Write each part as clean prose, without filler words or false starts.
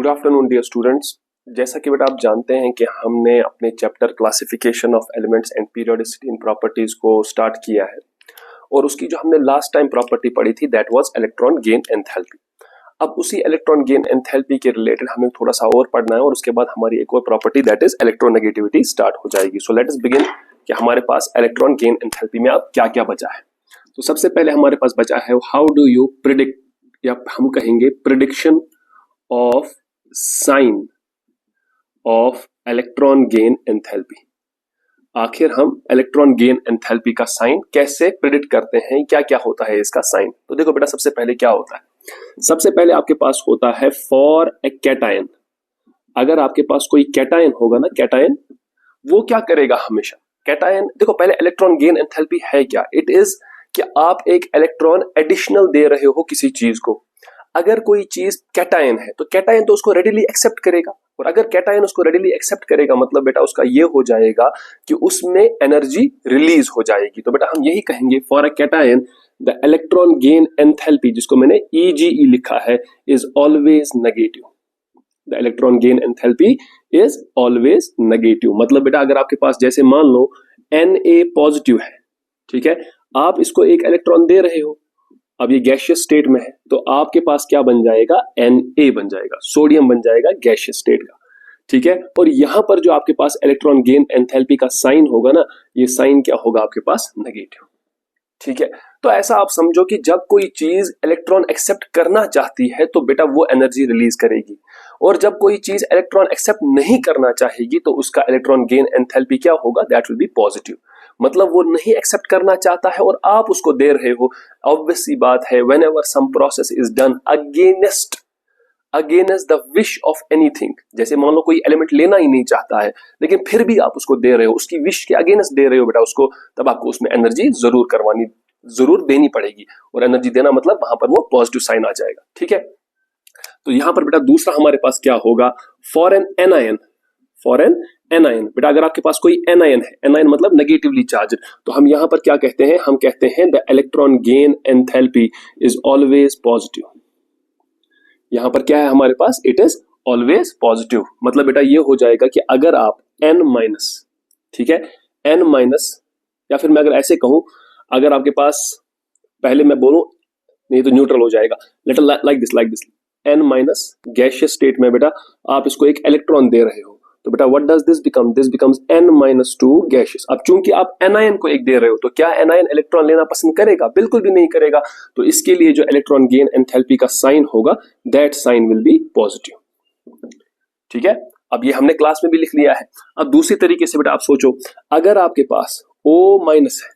Good afternoon dear students. जैसा कि बेटा आप जानते हैं कि हमने अपने chapter classification of elements and periodicity in properties को स्टार्ट किया है और उसकी जो हमने लास्ट टाइम प्रॉपर्टी पढ़ी थी that was electron gain enthalpy. अब उसी इलेक्ट्रॉन गेन एंथैल्पी के रिलेटेड हमें थोड़ा सा और पढ़ना है और उसके बाद हमारी एक और property that is electronegativity start हो जाएगी। सो लेट अस बिगिन कि हमारे पास इलेक्ट्रॉन गेन एंथैल्पी में अब क्या क्या बचा है। तो सबसे पहले हमारे पास बचा है हाउ डू यू प्रिडिक्ट, या हम कहेंगे prediction of sign of electron gain enthalpy. आखिर हम इलेक्ट्रॉन गेन एंथैल्पी का साइन कैसे प्रिडिक्ट करते हैं, क्या क्या होता है इसका साइन। तो देखो बेटा, सबसे पहले क्या होता है, सबसे पहले आपके पास होता है फॉर ए कैटायन। अगर आपके पास कोई कैटायन होगा ना, कैटायन वो क्या करेगा हमेशा, कैटायन देखो पहले इलेक्ट्रॉन गेन एंथैल्पी है क्या, इट इज कि आप एक इलेक्ट्रॉन एडिशनल दे रहे हो किसी चीज को। अगर कोई चीज कैटायन है तो कैटायन तो उसको रेडिली एक्सेप्ट करेगा, और अगर कैटायन उसको रेडिली एक्सेप्ट करेगा मतलब बेटा उसका ये हो जाएगा कि उसमें एनर्जी रिलीज हो जाएगी। तो बेटा हम यही कहेंगे for a cation the electron gain enthalpy, जिसको मैंने EGE लिखा है, is always negative. The electron gain enthalpy is always negative. मतलब बेटा अगर आपके पास जैसे मान लो Na पॉजिटिव है, ठीक है, आप इसको एक इलेक्ट्रॉन दे रहे हो, अब ये गैसियस स्टेट में है तो आपके पास क्या बन जाएगा, Na बन जाएगा, सोडियम बन जाएगा गैसियस स्टेट का, ठीक है। और यहां पर जो आपके पास इलेक्ट्रॉन गेन एंथैल्पी का साइन होगा ना, ये साइन क्या होगा आपके पास, नेगेटिव, ठीक है। तो ऐसा आप समझो कि जब कोई चीज इलेक्ट्रॉन एक्सेप्ट करना चाहती है तो बेटा वो एनर्जी रिलीज करेगी, और जब कोई चीज इलेक्ट्रॉन एक्सेप्ट नहीं करना चाहेगी तो उसका इलेक्ट्रॉन गेन एंथैल्पी क्या होगा, दैट विल बी पॉजिटिव। मतलब वो नहीं एक्सेप्ट करना चाहता है और आप उसको दे रहे हो। ऑब्वियस सी बात है, whenever some process is done against the wish of anything, जैसे मान लो कोई एलिमेंट लेना ही नहीं चाहता है लेकिन फिर भी आप उसको दे रहे हो, उसकी विश के अगेंस्ट दे रहे हो बेटा उसको, तब आपको उसमें एनर्जी जरूर देनी पड़ेगी, और एनर्जी देना मतलब वहां पर वो पॉजिटिव साइन आ जाएगा, ठीक है। तो यहां पर बेटा दूसरा हमारे पास क्या होगा, for an anion, for an anion. बेटा अगर आपके पास कोई एनायन है, एनायन मतलब नेगेटिवली चार्ज, तो हम यहां पर क्या कहते हैं, हम कहते हैं the electron gain enthalpy is always positive. यहां पर क्या है हमारे पास, इट इज ऑलवेज पॉजिटिव। मतलब बेटा ये हो जाएगा कि अगर आप n-, ठीक है, n-, या फिर मैं अगर ऐसे कहूं, अगर आपके पास, पहले मैं बोलूं नहीं तो न्यूट्रल हो जाएगा, let like this n- gaseous state में बेटा आप इसको एक इलेक्ट्रॉन दे रहे हो, तो बेटा what does this become, this becomes n-2 gaseous. अब चूंकि आप एनायन को एक दे रहे हो तो क्या एनायन इलेक्ट्रॉन लेना पसंद करेगा, बिल्कुल भी नहीं करेगा। तो इसके लिए जो इलेक्ट्रॉन गेन एंथैल्पी का साइन होगा, that sign will be positive, ठीक है। अब ये हमने क्लास में भी लिख लिया है। अब दूसरी तरीके से बेटा आप सोचो, अगर आपके पास O- है,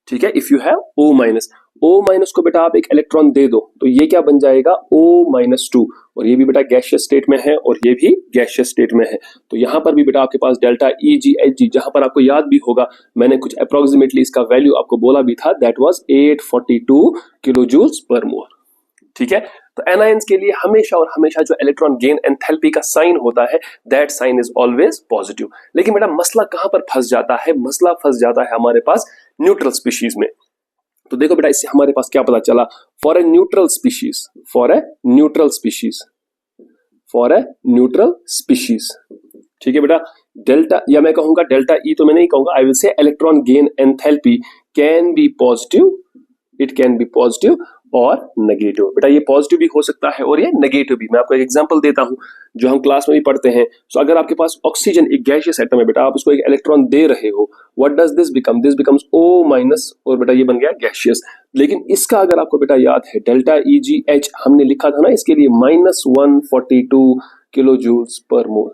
ठीक है, इफ यू हैव O- को बेटा आप एक इलेक्ट्रॉन दे दो तो ये क्या बन जाएगा, O-2, और ये भी बेटा गैसियस स्टेट में है और ये भी गैसियस स्टेट में है। तो यहां पर भी बेटा आपके पास डेल्टा EgHg, जहां पर आपको याद भी होगा मैंने कुछ अप्रोक्सीमेटली इसका वैल्यू आपको बोला भी था, that was 842 kilo joules per mole, ठीक है। तो एनायंस के लिए हमेशा और हमेशा जो इलेक्ट्रॉन गेन एंथैल्पी का साइन होता है, that sign is always positive. लेकिन बेटा मसला कहां पर फंस जाता है, मसला फंस जाता है हमारे पास न्यूट्रल स्पीशीज में। तो देखो बेटा इससे हमारे पास क्या पता चला, फॉर ए न्यूट्रल स्पीशीज, ठीक है बेटा, डेल्टा, या मैं कहूंगा डेल्टा E तो मैं नहीं कहूंगा, I will say electron gain enthalpy can be positive, it can be positive और नेगेटिव। बेटा ये पॉजिटिव भी हो सकता है और ये नेगेटिव भी। मैं आपको एक एग्जांपल देता हूं जो हम क्लास में भी पढ़ते हैं। सो अगर आपके पास ऑक्सीजन एक गैसियस एटम है बेटा, आप उसको एक इलेक्ट्रॉन दे रहे हो, what does this become, this becomes O-, और बेटा ये बन गया गैसियस। लेकिन इसका अगर आपको बेटा याद है, डेल्टा EgH हमने लिखा था ना इसके लिए -142 किलो जूल्स पर मोल।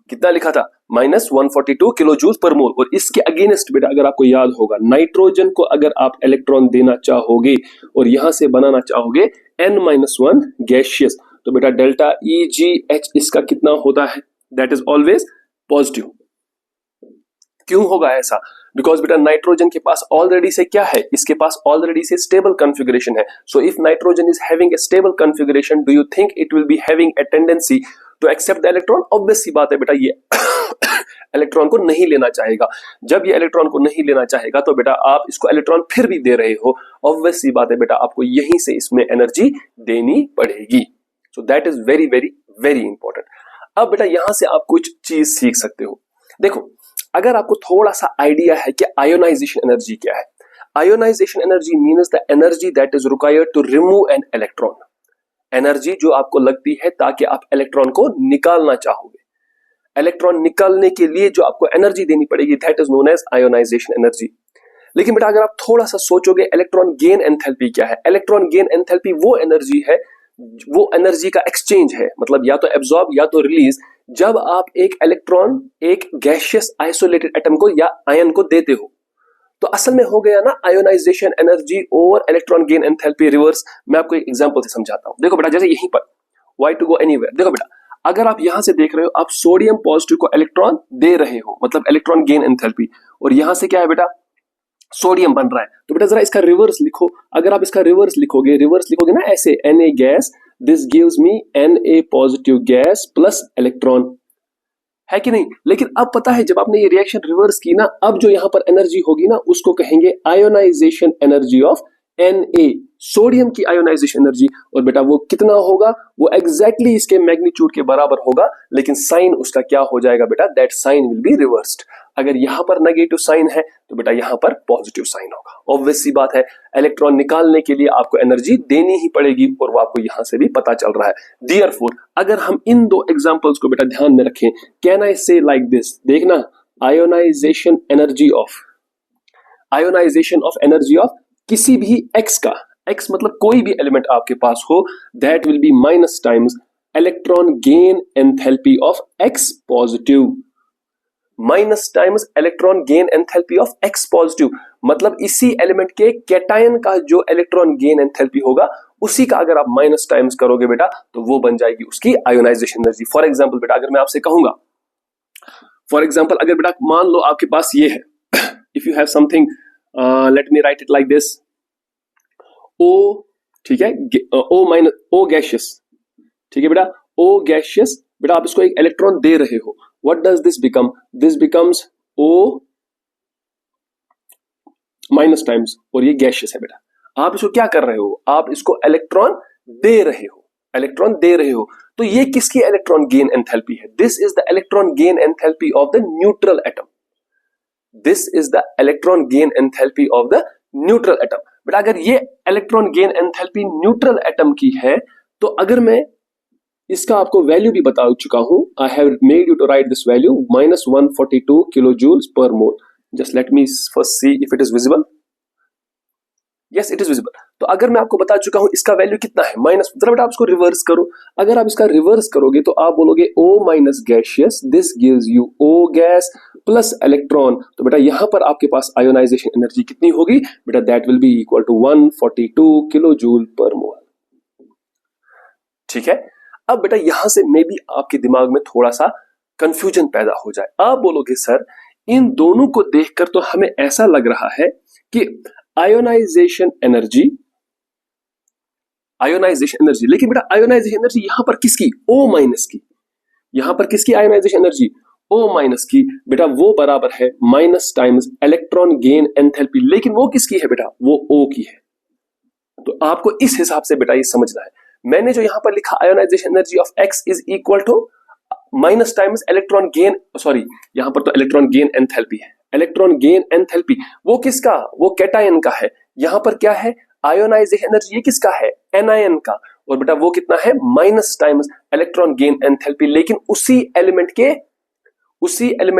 कितना लिखा था, -142 किलो जूल्स पर मोल। और इसके अगेंस्ट बेटा अगर आपको याद होगा, नाइट्रोजन को अगर आप इलेक्ट्रॉन देना चाहोगे और यहां से बनाना चाहोगे N-1 गैसियस, तो बेटा डेल्टा EgH इसका कितना होता है, दैट इज ऑलवेज पॉजिटिव। क्यों होगा ऐसा, बिकॉज बेटा नाइट्रोजन के पास ऑलरेडी से क्या है, इसके पास ऑलरेडी से स्टेबल कॉन्फ़िगरेशन है। So if nitrogen is having a stable configuration, do you think it will be having a tendency to accept the electron? Obvious सी बात है बेटा ये इलेक्ट्रॉन को नहीं लेना चाहेगा। जब ये इलेक्ट्रॉन को नहीं लेना चाहेगा तो बेटा आप इसको इलेक्ट्रॉन फिर भी दे रहे हो, ऑब्वियस सी बात है बेटा आपको यहीं से इसमें एनर्जी देनी पड़ेगी। सो that is very very very important. अब बेटा यहां से आप कुछ चीज सीख सकते हो। देखो, अगर आपको थोड़ा सा आइडिया है कि आयोनाइजेशन एनर्जी क्या है, ionisation energy means the energy that is required to remove an electron. Energy जो आपको लगती है ताकि आप इलेक्ट्रॉन को निकालना चाहोगे, इलेक्ट्रॉन निकालने के लिए जो आपको एनर्जी देनी पड़ेगी, that is known as ionisation energy. लेकिन बेटा अगर आप थोड़ा सा सोचोगे इलेक्ट्रॉन गेन एंथैल्पी क्या है, इलेक्ट्रॉन गेन एंथैल्पी वो एनर्जी है, वो एनर्जी का एक्सचेंज है, मतलब या तो एब्जॉर्ब या तो रिलीज, जब आप एक इलेक्ट्रॉन एक गैसियस आइसोलेटेड एटम को या आयन को देते हो। तो असल में हो गया ना आयोनाइजेशन एनर्जी और इलेक्ट्रॉन गेन एंथैल्पी रिवर्स। मैं आपको एक एग्जांपल से समझाता हूं। देखो बेटा, जैसे यहीं पर व्हाई टू गो एनीवेयर, देखो बेटा अगर आप यहां से देख रहे हो, आप सोडियम पॉजिटिव को इलेक्ट्रॉन दे रहे हो, मतलब इलेक्ट्रॉन गेन एंथैल्पी, और यहां से क्या है बेटा, सोडियम बन रहा है। तो बेटा जरा इसका रिवर्स लिखो। अगर आप इसका रिवर्स लिखोगे ना ऐसे, Na gas, this gives me Na positive gas plus electron, है कि नहीं। लेकिन अब पता है जब आपने ये रिएक्शन रिवर्स की ना, अब जो यहां पर एनर्जी होगी ना उसको कहेंगे ionisation energy of Na, sodium की आयोनाइजेशन एनर्जी। और बेटा वो कितना होगा, वो एग्जैक्टली इसके मैग्नीट्यूड के बराबर होगा, लेकिन साइन उसका क्या हो जाएगा बेटा, that sign will be reversed. अगर यहां पर नेगेटिव साइन है तो बेटा यहां पर पॉजिटिव साइन होगा। ऑब्वियस सी बात है, इलेक्ट्रॉन निकालने के लिए आपको एनर्जी देनी ही पड़ेगी, और वो आपको यहां से भी पता चल रहा है। Therefore, अगर हम इन दो एग्जांपल्स को बेटा ध्यान में रखें, कैन आई से लाइक दिस, देखना, आयोनाइजेशन एनर्जी ऑफ किसी भी x का, x मतलब कोई भी एलिमेंट आपके पास हो, that will B minus times electron gain enthalpy of x positive, minus times electron gain enthalpy of x positive. मतलब इसी एलिमेंट के कैटायन का जो इलेक्ट्रॉन गेन एंथैल्पी होगा, उसी का अगर आप माइनस टाइम्स करोगे बेटा, तो वो बन जाएगी उसकी आयोनाइजेशन एनर्जी। फॉर एग्जाम्पल बेटा, अगर मैं आपसे कहूंगा, फॉर एग्जाम्पल अगर बेटा मान लो आपके पास ये है, if you have something, let me right it like this, O, ठीक है, O माइनस O गैशियस, ठीक है बेटा, O गैशियस, बेटा आप इसको एक इलेक्ट्रॉन दे रहे हो, what does this become, this becomes O minus times, और ये गैशियस है बेटा। आप इसको क्या कर रहे हो, आप इसको इलेक्ट्रॉन दे रहे हो, तो ये किसकी इलेक्ट्रॉन गेन एंथैल्पी है, this is the electron gain enthalpy of the neutral atom, this is the electron gain enthalpy of the neutral atom. बेटा अगर ये electron gain enthalpy neutral atom की है, तो अगर मैं इसका आपको वैल्यू भी बता चुका हूं, I have made you to write this value, -142 kilo joules per mole. Just let me first see if it is visible, yes it is visible. तो अगर मैं आपको बता चुका हूं इसका वैल्यू कितना है, माइनस, जरा बेटा आप इसको रिवर्स करो। अगर आप इसका रिवर्स करोगे तो आप बोलोगे O minus gaseous, this gives you O gas plus electron. तो बेटा यहां पर आपके पास आयोनाइजेशन एनर्जी कितनी होगी बेटा, that will be equal to 142 kilo joule per mole, ठीक है। अब बेटा यहां से मे बी आपके दिमाग में थोड़ा सा कंफ्यूजन पैदा हो जाए। आप बोलोगे सर इन दोनों को देखकर तो हमें ऐसा लग रहा है कि आयोनाइजेशन एनर्जी, लेकिन बेटा आयोनाइजेशन एनर्जी यहां पर किसकी, O माइनस की, यहां पर किसकी आयोनाइजेशन एनर्जी, O माइनस की, बेटा वो बराबर है minus times electron gain enthalpy, लेकिन वो किसकी है बेटा, वो O की है। तो आपको इस हिसाब से बेटा ये समझना है। मैंने जो यहां पर लिखा ionisation energy of x is equal to minus times electron gain, sorry यहां पर तो इलेक्ट्रॉन गेन एंथैल्पी है, इलेक्ट्रॉन गेन एंथैल्पी वो किसका, वो कैटायन का है। यहां पर क्या है, आयोनाइजेशन एनर्जी ये किसका है, एनायन का, और बेटा वो कितना है, minus times electron gain enthalpy, लेकिन उसी एलिमेंट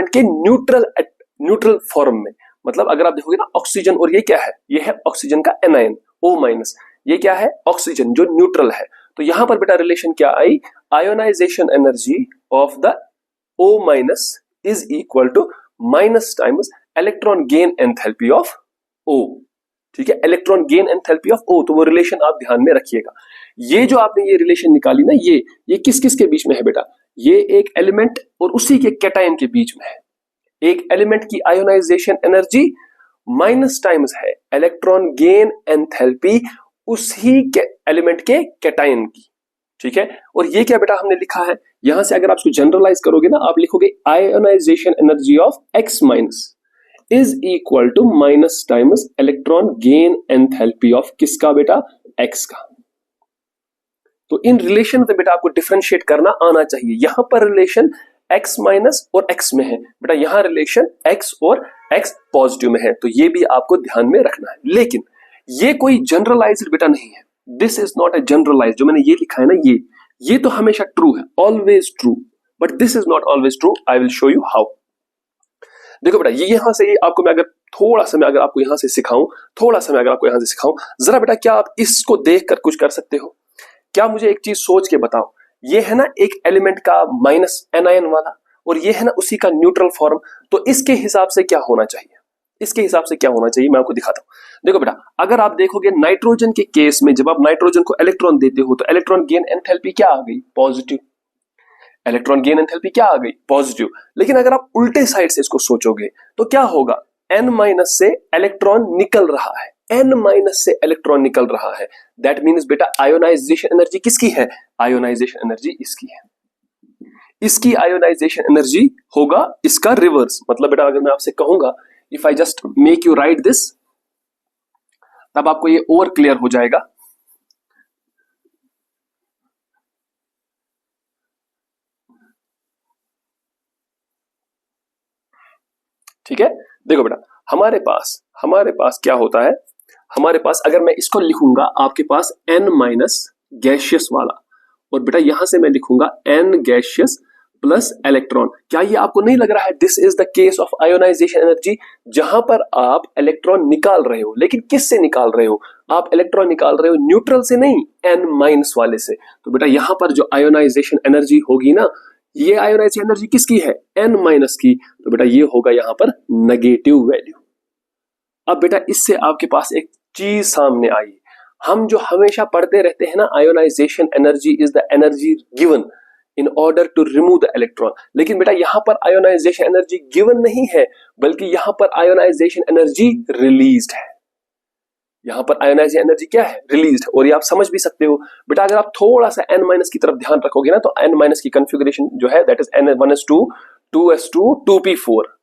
के न्यूट्रल फॉर्म में। मतलब अगर आप देखोगे ना ऑक्सीजन, और ये क्या है, ये है ऑक्सीजन का एनायन O माइनस, ये क्या है ऑक्सीजन जो न्यूट्रल है। तो यहां पर बेटा रिलेशन क्या आई, ionisation energy of the O minus is equal to minus times electron gain enthalpy of O, ठीक है, electron gain enthalpy of O। तो वो रिलेशन आप ध्यान में रखिएगा। ये जो आपने ये रिलेशन निकाली ना, ये किस किस के बीच में है बेटा, ये एक एलिमेंट और उसी के कैटायन के बीच में है। एक एलिमेंट की आयोनाइजेशन एनर्जी माइनस टाइम्स है इलेक्ट्रॉन गेन एंथैल्पी उसी के एलिमेंट के कैटायन की, ठीक है। और ये क्या बेटा हमने लिखा है, यहां से अगर आप इसको जनरलाइज करोगे ना, आप लिखोगे ionisation energy of x minus is equal to minus times electron gain enthalpy of किसका बेटा, x का। तो इन रिलेशन में बेटा आपको डिफरेंशिएट करना आना चाहिए। यहां पर रिलेशन x माइनस और x में है बेटा, यहां रिलेशन x और x पॉजिटिव में है, तो ये भी आपको ध्यान में रखना है। लेकिन ये कोई जनरलाइज्ड बेटा नहीं है, this is not a generalised. जो मैंने ये लिखा है ना, ये तो हमेशा ट्रू है, always true, but this is not always true. I will show you how. देखो बेटा, ये यहां से आपको मैं अगर थोड़ा सा मैं अगर आपको यहां से सिखाऊं, जरा बेटा क्या आप इसको देखकर कुछ कर सकते हो? क्या मुझे एक चीज सोच के बताओ, ये है ना एक एलिमेंट का माइनस एनायन वाला, और ये है ना उसी का न्यूट्रल फॉर्म, तो इसके हिसाब से क्या होना चाहिए? मैं आपको दिखाता हूं। देखो बेटा, अगर आप देखोगे नाइट्रोजन के केस में, जब आप नाइट्रोजन को इलेक्ट्रॉन देते हो तो इलेक्ट्रॉन गेन एंथैल्पी क्या आ गई? पॉजिटिव। इलेक्ट्रॉन गेन एंथैल्पी क्या आ गई? पॉजिटिव। लेकिन अगर आप उल्टे साइड से इसको सोचोगे तो क्या होगा? n माइनस से इलेक्ट्रॉन निकल रहा है, दैट मीन्स बेटा आयोनाइजेशन एनर्जी किसकी है? आयोनाइजेशन एनर्जी इसकी है। इसकी आयोनाइजेशन एनर्जी होगा इसका रिवर्स। मतलब बेटा अगर मैं आपसे कहूंगा, if I just make you right this, तब आपको ये और क्लियर हो जाएगा। ठीक है, देखो बेटा, हमारे पास क्या होता है? हमारे पास अगर मैं इसको लिखूंगा, आपके पास n माइनस गैशियस वाला, और बेटा यहां से मैं लिखूंगा n गैशियस प्लस इलेक्ट्रॉन। क्या ये आपको नहीं लग रहा है this is the case of ionisation energy, जहां पर आप इलेक्ट्रॉन निकाल रहे हो? लेकिन किससे निकाल रहे हो? आप इलेक्ट्रॉन निकाल रहे हो न्यूट्रल से नहीं, n माइनस वाले से। तो बेटा यहां पर जो आयोनाइजेशन एनर्जी होगी ना, ये आयोनाइजेशन एनर्जी किसकी है? n माइनस की। तो बेटा ये होगा यहां पर नेगेटिव वैल्यू। अब बेटा इससे आपके पास एक चीज सामने आई, हम जो हमेशा पढ़ते रहते हैं ना, ionisation energy is the energy given in order to remove the electron. लेकिन बेटा यहां पर आयोनाइजेशन एनर्जी गिवन नहीं है, बल्कि यहां पर आयोनाइजेशन एनर्जी रिलीज्ड है। यहां पर आयोनाइजेशन एनर्जी क्या है? रिलीज्ड। और ये आप समझ भी सकते हो बेटा, अगर आप थोड़ा सा n माइनस की तरफ ध्यान रखोगे ना, तो n माइनस की कॉन्फ़िगरेशन जो है that is n1s2 2s2 2p4।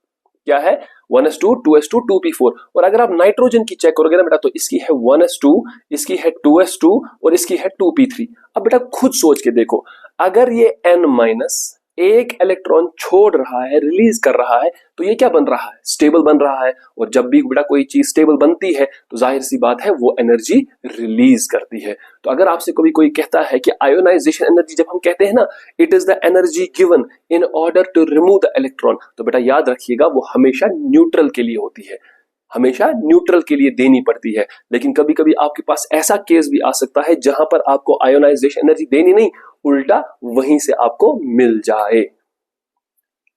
क्या है? 1s2 2s2 2p4। और अगर आप नाइट्रोजन की चेक करोगे ना बेटा, तो इसकी है 1s2, इसकी है 2s2 और इसकी है 2p3। अब बेटा खुद सोच के देखो, अगर ये n माइनस एक इलेक्ट्रॉन छोड़ रहा है, रिलीज कर रहा है, तो ये क्या बन रहा है? स्टेबल बन रहा है। और जब भी बेटा कोई चीज स्टेबल बनती है तो जाहिर सी बात है वो एनर्जी रिलीज करती है। तो अगर आपसे कभी कोई कहता है कि आयोनाइजेशन एनर्जी, जब हम कहते हैं ना it is the energy given in order to remove the electron, तो बेटा याद रखिएगा वो हमेशा न्यूट्रल के लिए होती है, हमेशा न्यूट्रल के लिए देनी पड़ती है। लेकिन कभी कभी आपके पास ऐसा केस भी आ सकता है जहां पर आपको आयोनाइजेशन एनर्जी देनी नहीं, उल्टा वहीं से आपको मिल जाए।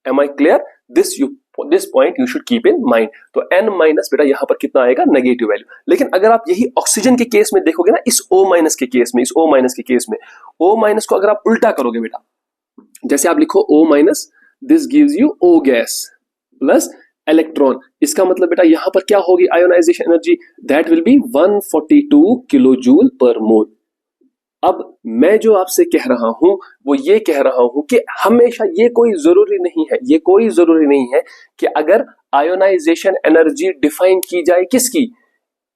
Am I clear? This point you should keep in mind. तो n माइनस बेटा यहां पर कितना आएगा? Negative value. लेकिन अगर आप यही ऑक्सीजन के केस में देखोगे ना, इस O माइनस के केस में, O माइनस को अगर आप उल्टा करोगे बेटा, जैसे आप लिखो O minus, this gives you O gas plus electron. इसका मतलब बेटा यहां पर क्या होगी ionisation energy? That will be 142 kilo joule per mole. अब मैं जो आपसे कह रहा हूं वो ये कह रहा हूं कि हमेशा ये कोई जरूरी नहीं है कि अगर आयोनाइजेशन एनर्जी डिफाइन की जाए किसकी?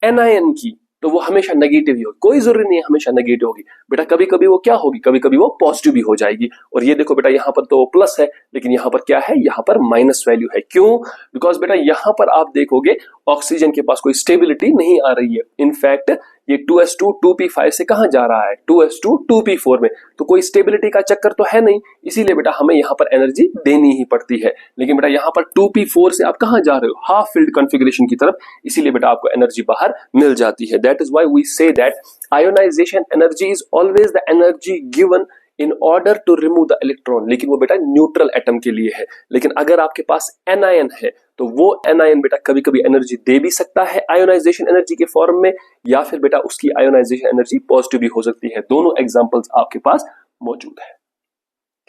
एनायन की, तो वो हमेशा नेगेटिव ही होगी। कोई जरूरी नहीं है हमेशा नेगेटिव होगी बेटा, कभी कभी वो क्या होगी? कभी कभी वो पॉजिटिव भी हो जाएगी। और ये देखो बेटा यहां पर तो प्लस है, लेकिन यहां पर क्या है? यहां पर माइनस वैल्यू है। क्यों? बिकॉज बेटा यहां पर आप देखोगे ऑक्सीजन के पास कोई स्टेबिलिटी नहीं आ रही है। इनफैक्ट ये 2s2 2p5 से कहां जा रहा है? 2s2 2p4 में, तो कोई स्टेबिलिटी का चक्कर तो है नहीं, इसीलिए बेटा हमें यहां पर एनर्जी देनी ही पड़ती है। लेकिन बेटा यहां पर 2p4 से आप कहां जा रहे हो? हाफ फिल्ड कॉन्फ़िगरेशन की तरफ, इसीलिए बेटा आपको एनर्जी बाहर मिल जाती है। That is why we say that ionisation energy is always the energy given in order to remove the electron. लेकिन वो बेटा न्यूट्रल एटम के लिए है। लेकिन अगर आपके पास एनायन है तो वो एनायन बेटा कभी कभी एनर्जी दे भी सकता है आयोनाइजेशन एनर्जी के फॉर्म में, या फिर बेटा उसकी आयोनाइजेशन एनर्जी पॉजिटिव भी हो सकती है। दोनों एग्जांपल्स आपके पास मौजूद है।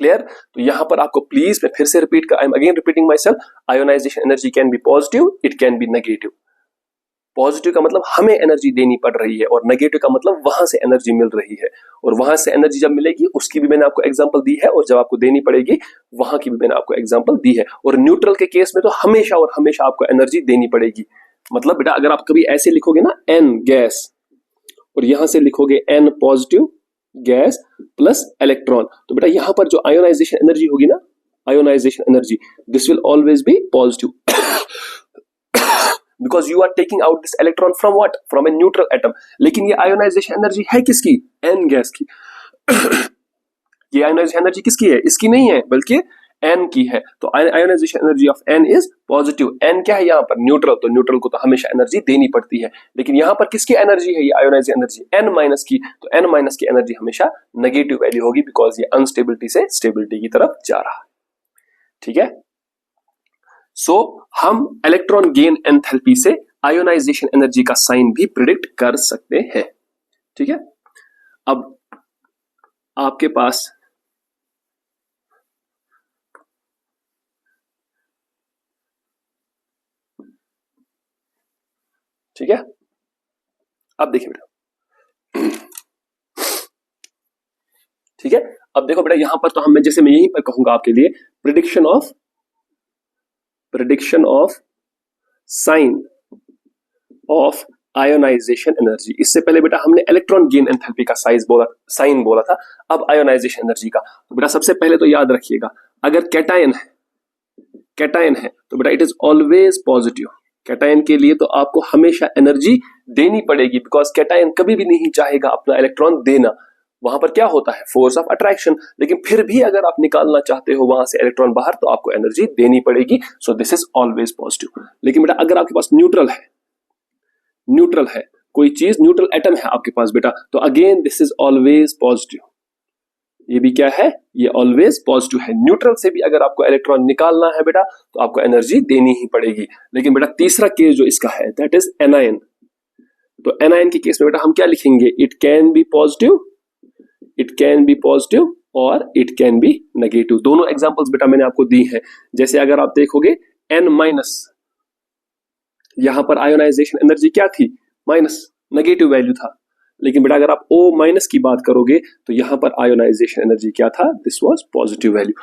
क्लियर? तो यहां पर आपको प्लीज मैं फिर से रिपीट कर, I am again repeating myself, ionisation energy can be positive, it can be negative. Positive का मतलब हमें एनर्जी देनी पड़ रही है, और नेगेटिव का मतलब वहां से एनर्जी मिल रही है। और वहां से एनर्जी जब मिलेगी उसकी भी मैंने आपको एग्जांपल दी है, और जब आपको देनी पड़ेगी वहां की भी मैंने आपको एग्जांपल दी है। और न्यूट्रल के केस में तो हमेशा और हमेशा आपको एनर्जी देनी पड़ेगी। मतलब बेटा अगर आप कभी ऐसे लिखोगे ना n गैस, और यहां से लिखोगे n positive, gas plus electron. तो बेटा यहां पर जो आयोनाइजेशन एनर्जी होगी ना, ionisation energy, this will always be positive because you are taking out this electron from what, from a neutral atom. लेकिन ये आयोनाइजेशन एनर्जी है किसकी, एन गैस की ये आयोनाइजेशन एनर्जी किसकी है, इसकी नहीं है बल्कि एन की है। तो ionisation energy of n is positive. N क्या है यहाँ पर, न्यूट्रल, तो न्यूट्रल को तो हमेशा एनर्जी देनी पड़ती है। लेकिन यहाँ पर किसकी एनर्जी है, ये आयोनाइजेशन एनर्जी एन माइनस की, तो एन माइनस की एनर्जी हमेशा नेगेटिव वैल्यू होगी बिकॉज ये अनस्टेबिलिटी से स्टेबिलिटी की तरफ जा रहा है। ठीक है, सो हम इलेक्ट्रॉन गेन एंथैल्पी से आयोनाइजेशन एनर्जी का साइन भी प्रिडिक्ट कर सकते हैं। ठीक है, अब आपके पास ठीक है, अब देखिए बेटा, ठीक है, अब देखो बेटा यहां पर तो हम, जैसे मैं यहीं पर कहूंगा आपके लिए prediction of sign of ionisation energy. इससे पहले बेटा हमने इलेक्ट्रॉन गेन एंथैल्पी का साइन बोला था, अब आयोनाइजेशन एनर्जी का। तो बेटा सबसे पहले तो याद रखिएगा, अगर कैटायन है तो बेटा it is always positive. Cation के लिए तो आपको हमेशा एनर्जी देनी पड़ेगी बिकॉज कैटायन कभी भी नहीं चाहेगा अपना इलेक्ट्रॉन देना। वहां पर क्या होता है, फोर्स ऑफ अट्रैक्शन, लेकिन फिर भी अगर आप निकालना चाहते हो वहां से इलेक्ट्रॉन बाहर तो आपको एनर्जी देनी पड़ेगी। सो दिस इज ऑलवेज पॉजिटिव। लेकिन बेटा अगर आपके पास न्यूट्रल है, कोई चीज न्यूट्रल एटम है आपके पास बेटा, तो again this is always positive. ये भी क्या है, ये ऑलवेज पॉजिटिव है। न्यूट्रल से भी अगर आपको इलेक्ट्रॉन निकालना है बेटा तो आपको एनर्जी देनी ही पड़ेगी। लेकिन बेटा तीसरा केस जो इसका है दैट इज एनायन। तो एनायन के केस में बेटा हम क्या लिखेंगे, इट कैन बी पॉजिटिव और इट कैन बी नेगेटिव। दोनों एग्जांपल्स बेटा मैंने आपको दी हैं। जैसे अगर आप देखोगे एन माइनस, यहां पर आयोनाइजेशन एनर्जी क्या थी, माइनस, नेगेटिव वैल्यू था। लेकिन बेटा अगर आप O माइनस की बात करोगे तो यहां पर आयोनाइजेशन एनर्जी क्या था, दिस वाज पॉजिटिव वैल्यू।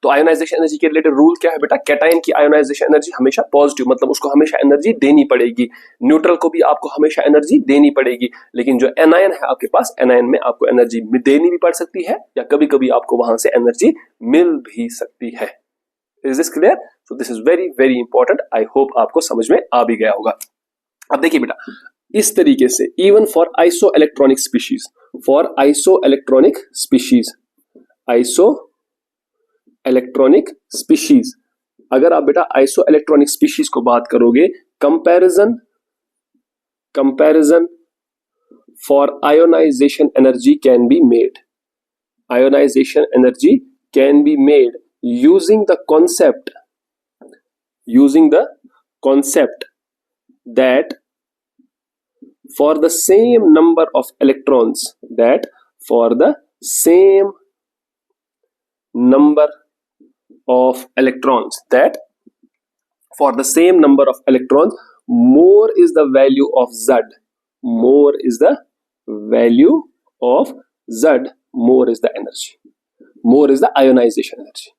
तो आयोनाइजेशन एनर्जी के रिलेटेड रूल क्या है बेटा, कैटायन की आयोनाइजेशन एनर्जी हमेशा पॉजिटिव, मतलब उसको हमेशा एनर्जी देनी पड़ेगी। न्यूट्रल को भी आपको हमेशा एनर्जी देनी पड़ेगी। लेकिन जो एनायन है आपके पास, एनायन में आपको एनर्जी देनी भी पड़ सकती है या कभी कभी आपको वहां से एनर्जी मिल भी सकती है। Is this clear? So this is very very important. I hope आपको समझ में आ भी गया होगा। अब देखिए बेटा इस तरीके से even for isoelectronic species, अगर आप बेटा आइसो इलेक्ट्रॉनिक स्पीशीज को बात करोगे, comparison for ionisation energy can be made. Ionisation energy can be made using the concept that for the same number of electrons, more is the value of Z, more is the energy, more is the ionization energy।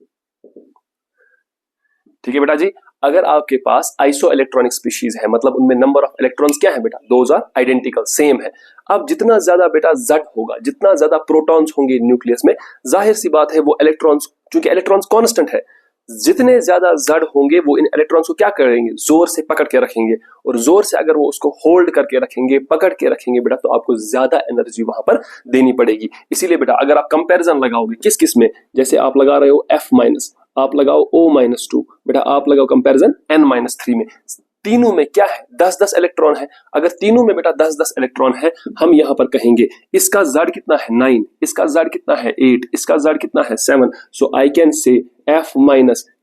ठीक है बेटा जी, अगर आपके पास iso electronic species है मतलब उनमें number of electrons क्या है बेटा, दोज आर आइडेंटिकल, सेम है। अब जितना ज्यादा बेटा Z होगा, जितना ज्यादा प्रोटॉन्स होंगे न्यूक्लियस में, जाहिर सी बात है वो इलेक्ट्रॉन्स, चूंकि इलेक्ट्रॉन्स कांस्टेंट है, जितने ज्यादा Z होंगे वो इन इलेक्ट्रॉन्स को क्या करेंगे, जोर से पकड़ के रखेंगे। और जोर से अगर वो उसको होल्ड करके रखेंगे, पकड़ के रखेंगे बेटा, तो आपको ज्यादा एनर्जी वहां पर देनी पड़ेगी। इसीलिए बेटा अगर आप कंपैरिजन लगाओगे किस किस में, जैसे आप लगा रहे हो F माइनस, आप लगाओ O-2, बेटा आप लगाओ कंपैरिजन N-3 में, तीनों में क्या है, 10-10 इलेक्ट्रॉन है। अगर तीनों में बेटा 10-10 इलेक्ट्रॉन है, हम यहां पर कहेंगे इसका Z कितना है 9, इसका Z कितना है 8, इसका Z कितना है 7। So I can say F-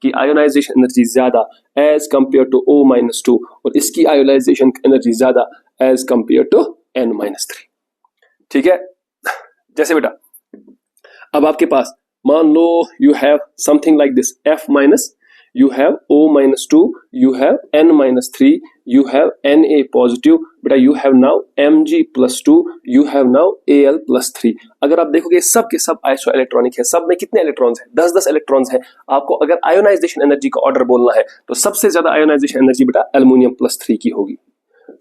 की आयोनाइजेशन एनर्जी ज्यादा एज कंपेयर टू O-2 और इसकी आयोनाइजेशन एनर्जी ज्यादा एज कंपेयर टू N-3। ठीक है, जैसे बेटा अब आपके पास मान लो you have something like this, F-, you have O-2, you have N-3, you have Na positive, बेटा you have now Mg+2, you have now Al+3। अगर आप देखोगे सब के सब आइसो इलेक्ट्रॉनिक है, सब में कितने इलेक्ट्रॉन्स हैं, 10-10 इलेक्ट्रॉन्स हैं। आपको अगर आयोनाइजेशन एनर्जी का ऑर्डर बोलना है तो सबसे ज्यादा आयोनाइजेशन एनर्जी बेटा एल्युमिनियम+3 की होगी।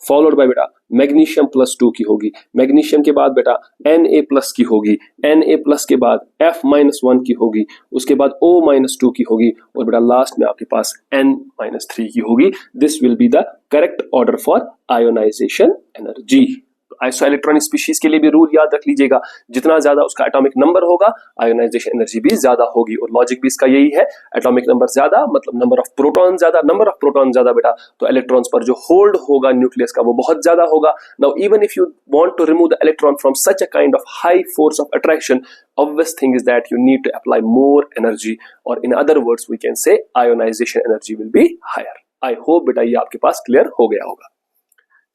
फॉलोड बाय बेटा मैग्नीशियम +2 की होगी, मैग्नीशियम के बाद बेटा Na+ की होगी, Na+ के बाद F-1 की होगी, उसके बाद O-2 की होगी और बेटा लास्ट में आपके पास N-3 की होगी. This will be the correct order for ionisation energy. Isoelectronic species के लिए भी रूल याद रख लीजिएगा, जितना ज्यादा उसका एटॉमिक नंबर होगा आयोनाइजेशन एनर्जी भी ज्यादा होगी. और लॉजिक भी इसका यही है, एटॉमिक नंबर ज्यादा मतलब नंबर ऑफ प्रोटॉन ज्यादा, नंबर ऑफ प्रोटॉन ज्यादा बेटा तो इलेक्ट्रॉन्स पर जो होल्ड होगा न्यूक्लियस का वो बहुत ज्यादा होगा. Now even if you want to remove the electron from such a kind of high force of attraction, obvious thing is that you need to apply more energy, or in other words we can say ionization energy will be higher. I hope बेटा ये आपके पास clear हो गया होगा.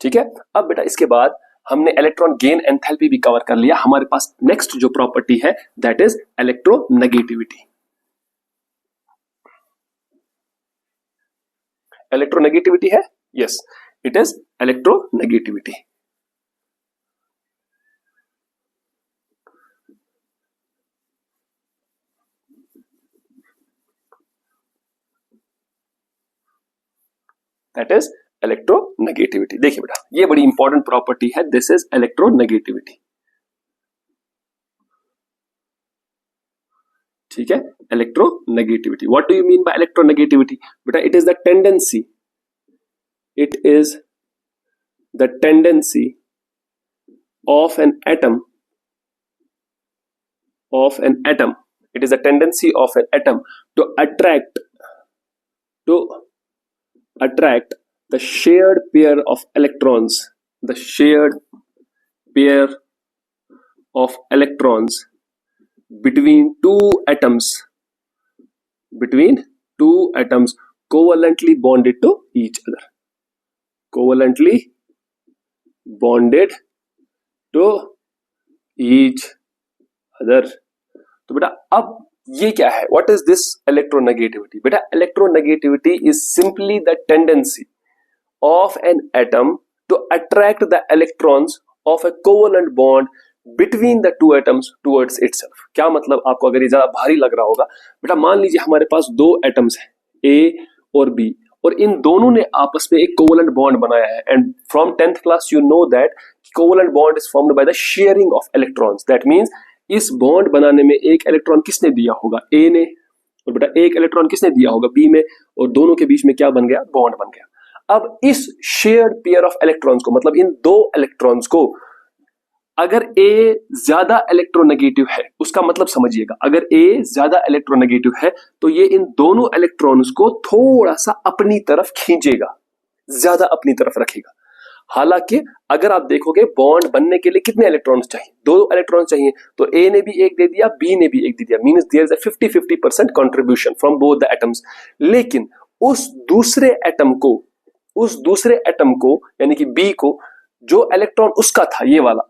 ठीक है, अब बेटा इसके बाद हमने इलेक्ट्रॉन गेन एंथैल्पी भी कवर कर लिया. हमारे पास नेक्स्ट जो प्रॉपर्टी है दैट इज इलेक्ट्रोनेगेटिविटी. इलेक्ट्रोनेगेटिविटी है, yes it is electronegativity. That is electronegativity. देखिए बेटा ये बड़ी इंपॉर्टेंट प्रॉपर्टी है. This is electronegativity. ठीक है, electronegativity. What do you mean by electronegativity? बेटा it is the tendency, it is the tendency of an atom, it is a tendency of an atom to attract the shared pair of electrons, between two atoms covalently bonded to each other. तो बेटा अब ये क्या है? What is this electronegativity? बेटा electronegativity is simply the tendency of an atom to attract the electrons of a covalent bond between the two atoms towards itself. क्या मतलब? आपको अगर ये ज्यादा भारी लग रहा होगा, बेटा मान लीजिए हमारे पास दो एटम्स हैं ए और बी, और इन दोनों ने आपस में एक कोवलेंट बॉन्ड बनाया है. And from 10th class you know that covalent bond is formed by the sharing of electrons. That means इस बॉन्ड बनाने में एक इलेक्ट्रॉन किसने दिया होगा? ए ने, और बेटा एक इलेक्ट्रॉन किसने दिया होगा? बी में, और दोनों के बीच में क्या बन गया? बॉन्ड बन गया. अब इस शेयर्ड पेयर ऑफ इलेक्ट्रॉन्स को, मतलब इन दो इलेक्ट्रॉन्स को, अगर ए ज्यादा इलेक्ट्रोनेगेटिव है, उसका मतलब समझिएगा, अगर ए ज्यादा इलेक्ट्रोनेगेटिव है तो ये इन दोनों इलेक्ट्रॉन्स को थोड़ा सा अपनी तरफ खींचेगा, ज्यादा अपनी तरफ रखेगा. हालांकि अगर आप देखोगे बॉन्ड बनने के लिए कितने इलेक्ट्रॉन्स चाहिए? दो इलेक्ट्रॉन चाहिए. तो ए ने भी एक दे दिया, बी ने भी एक दे दिया, means there is a 50-50% contribution from both the atoms. लेकिन उस दूसरे एटम को यानी कि बी को, जो इलेक्ट्रॉन उसका था ये वाला,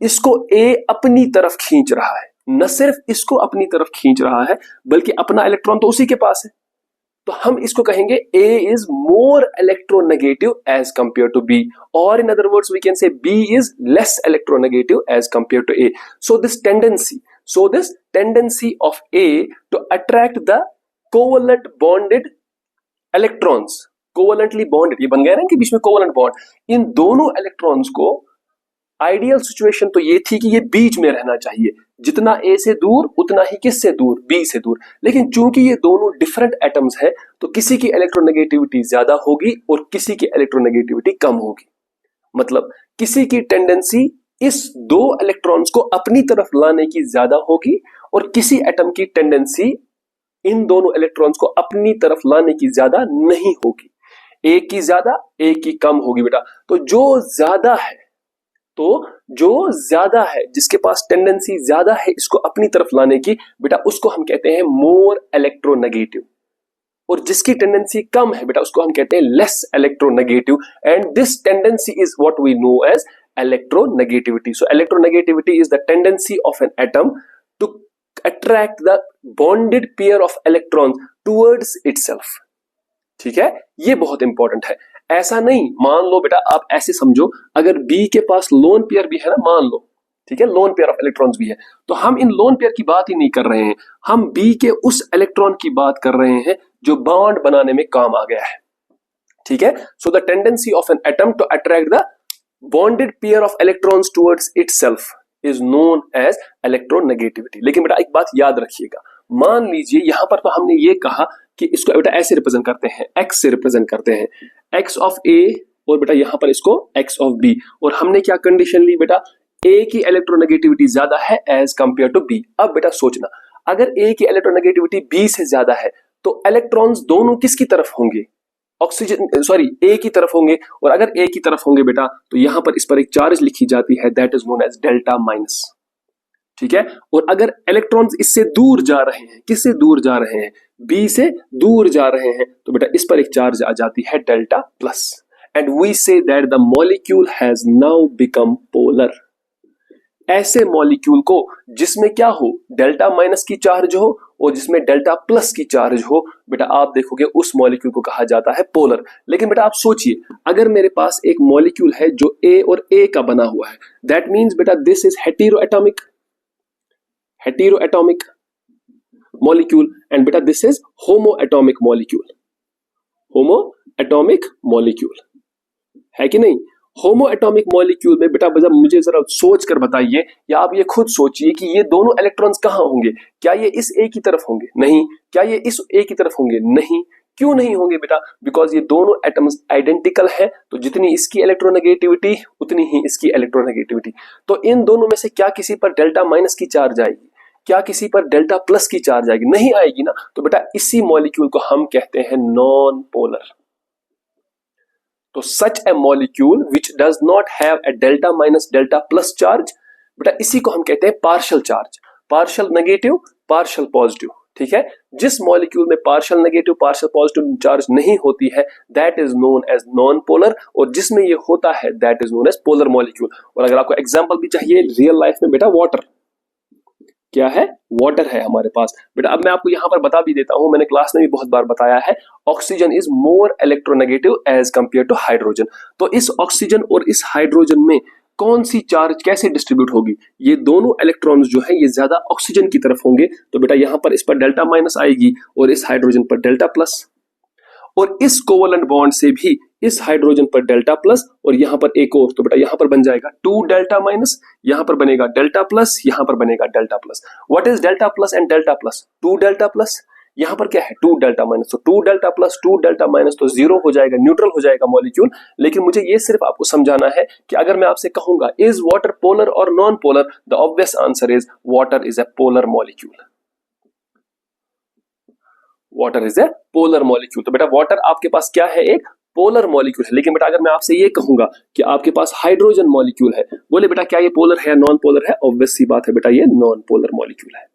इसको ए अपनी तरफ खींच रहा है. न सिर्फ इसको अपनी तरफ खींच रहा है बल्कि अपना इलेक्ट्रॉन तो उसी के पास है. तो हम इसको कहेंगे A is more electronegative as compared to B, or in other words we can say B is less electronegative as compared to A. So this tendency of A to attract the covalent bonded electrons, covalently bonded, ये बन गया ना कि बीच में covalent bond, इन दोनों electrons को ideal situation तो ये थी कि ये बीच में रहना चाहिए, जितना ए से दूर उतना ही किससे दूर? बी से दूर. लेकिन चूंकि ये दोनों डिफरेंट एटम्स हैं तो किसी की इलेक्ट्रोनेगेटिविटी ज्यादा होगी और किसी की इलेक्ट्रोनेगेटिविटी कम होगी. मतलब किसी की टेंडेंसी इस दो इलेक्ट्रॉन्स को अपनी तरफ लाने की ज्यादा होगी और किसी एटम की टेंडेंसी इन दोनों इलेक्ट्रॉन्स को अपनी तरफ लाने की ज्यादा नहीं होगी. एक की ज्यादा, एक की कम होगी बेटा. तो जो ज्यादा है, जिसके पास टेंडेंसी ज्यादा है इसको अपनी तरफ लाने की, बेटा उसको हम कहते हैं मोर इलेक्ट्रोनेगेटिव. और जिसकी टेंडेंसी कम है बेटा उसको हम कहते हैं less electronegative. And this tendency is what we know as electronegativity. So electronegativity is the tendency of an atom to attract the bonded pair of electrons towards itself. ठीक है, ये बहुत इंपॉर्टेंट है. ऐसा नहीं, मान लो बेटा आप ऐसे समझो, अगर बी के पास लोन पेयर भी है ना, मान लो, ठीक है, लोन पेयर ऑफ इलेक्ट्रॉन्स भी है, तो हम इन लोन पेयर की बात ही नहीं कर रहे हैं, हम बी के उस इलेक्ट्रॉन की बात कर रहे हैं जो बॉन्ड बनाने में काम आ गया है. ठीक है, so the tendency of an atom to attract the bonded pair of electrons towards itself is known as electronegativity. लेकिन बेटा एक बात याद रखिएगा, मान लीजिए यहां पर तो हमने ये कहा कि इसको बेटा ऐसे रिप्रेजेंट करते हैं, एक्स से रिप्रेजेंट करते हैं, एक्स ऑफ ए, और बेटा यहां पर इसको एक्स ऑफ बी, और हमने क्या कंडीशन ली बेटा, ए की इलेक्ट्रोनेगेटिविटी ज्यादा है एज कंपेयर टू बी। अब बेटा सोचना, अगर ए की इलेक्ट्रोनेगेटिविटी बी से ज्यादा है तो इलेक्ट्रॉन्स दोनों किसकी तरफ होंगे, ऑक्सीजन सॉरी ए की तरफ होंगे, और अगर ए की तरफ होंगे बेटा तो यहां पर इस पर एक चार्ज लिखी जाती है, that is known as delta minus. ठीक है, और अगर इलेक्ट्रॉन्स इससे दूर जा रहे हैं, किससे दूर जा रहे हैं, बी से दूर जा रहे हैं, तो बेटा इस पर एक चार्ज आ जाती है delta plus, and we say that the molecule has now become polar. ऐसे मॉलिक्यूल को जिसमें क्या हो, डेल्टा माइनस की चार्ज हो और जिसमें डेल्टा प्लस की चार्ज हो, बेटा आप देखोगे उस मॉलिक्यूल को कहा जाता है पोलर। लेकिन बेटा आप सोचिए, अगर मेरे पास एक मॉलिक्यूल है जो ए और ए का बना हुआ है, दैट मींस बेटा दिस इज हेटेरोएटॉमिक मॉलिक्यूल, एंड बेटा दिस इज होमोएटॉमिक मॉलिक्यूल, है कि नहीं। होमोएटॉमिक मॉलिक्यूल में बेटा मुझे जरा सोच कर बताइए, या आप ये खुद सोचिए कि ये दोनों इलेक्ट्रॉन्स कहां होंगे, क्या ये इस ए की तरफ होंगे, नहीं, क्या ये इस ए की तरफ होंगे, नहीं। क्यों नहीं होंगे बेटा, बिकॉज ये दोनों एटम्स आइडेंटिकल है, तो जितनी इसकी इलेक्ट्रोनेगेटिविटी उतनी ही इसकी इलेक्ट्रोनेगेटिविटी। तो इन दोनों में से क्या किसी पर डेल्टा माइनस की चार्ज आएगी, क्या किसी पर डेल्टा प्लस की चार्ज आएगी, नहीं आएगी ना। तो बेटा इसी मॉलिक्यूल को हम कहते हैं नॉन पोलर। तो such a molecule which does not have a delta minus delta plus charge, बेटा इसी को हम कहते हैं partial charge, partial negative, partial positive. ठीक है, जिस मॉलिक्यूल में partial negative partial positive charge नहीं होती है, that is known as non polar, और जिसमें ये होता है that is known as polar molecule. और अगर आपको एग्जांपल भी चाहिए रियल लाइफ में, बेटा वाटर, क्या है, वाटर है हमारे पास। बेटा अब मैं आपको यहां पर बता भी देता हूं, मैंने क्लास में भी बहुत बार बताया है, oxygen is more electronegative as compare to hydrogen. तो इस ऑक्सीजन और इस हाइड्रोजन में कौन सी चार्ज कैसे डिस्ट्रीब्यूट होगी, ये दोनों इलेक्ट्रॉन्स जो है ये ज्यादा ऑक्सीजन की तरफ होंगे, तो बेटा यहां पर इस पर डेल्टा माइनस आएगी और इस हाइड्रोजन पर डेल्टा प्लस, और इस कोवलेंट बॉन्ड से भी इस हाइड्रोजन पर डेल्टा प्लस और यहां पर एक और, तो बेटा यहां पर बन जाएगा 2 डेल्टा माइनस, यहां पर बनेगा डेल्टा प्लस, यहां पर बनेगा delta plus. What is delta plus and delta plus, 2 delta plus, यहां पर क्या है 2 डेल्टा माइनस, तो 2 डेल्टा प्लस 2 डेल्टा माइनस तो 0 हो जाएगा, न्यूट्रल हो जाएगा मॉलिक्यूल। लेकिन मुझे ये सिर्फ आपको समझाना है कि अगर मैं आपसे कहूंगा इज वाटर पोलर और non polar, the obvious answer is water is a polar molecule, water is a polar molecule. तो बेटा वाटर आपके पास क्या है, एक पोलर मॉलिक्यूल है। लेकिन बेटा अगर मैं आपसे ये कहूंगा कि आपके पास हाइड्रोजन मॉलिक्यूल है, बोले बेटा क्या ये पोलर है या नॉन पोलर है, ऑब्वियस सी बात है बेटा ये नॉन पोलर मॉलिक्यूल है,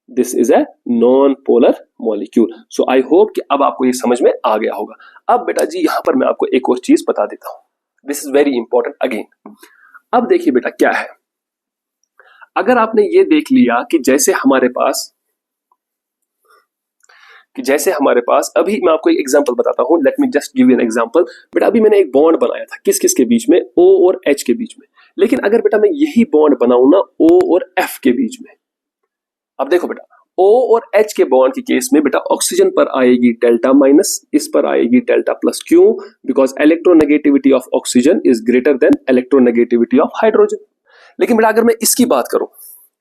this is a non polar molecule. So I hope कि अब आपको ये समझ में आ गया होगा। अब बेटा जी यहां पर मैं आपको एक और चीज बता देता हूं, this is very important again. अब देखिए बेटा क्या है, अगर आपने ये देख लिया कि जैसे हमारे पास अभी मैं आपको एक एग्जांपल बताता हूं, let me just give you an example. बेटा अभी मैंने एक बॉन्ड बनाया था, किस किस के बीच में, O और H के बीच में। लेकिन अगर बेटा मैं यही बॉन्ड बनाऊं ना O और F के बीच में, अब देखो बेटा O और H के बॉन्ड के केस में बेटा ऑक्सीजन पर आएगी डेल्टा माइनस, इस पर आएगी डेल्टा प्लस। क्यों, because electronegativity of oxygen is greater than electronegativity of hydrogen. लेकिन बेटा अगर मैं इसकी बात करूं,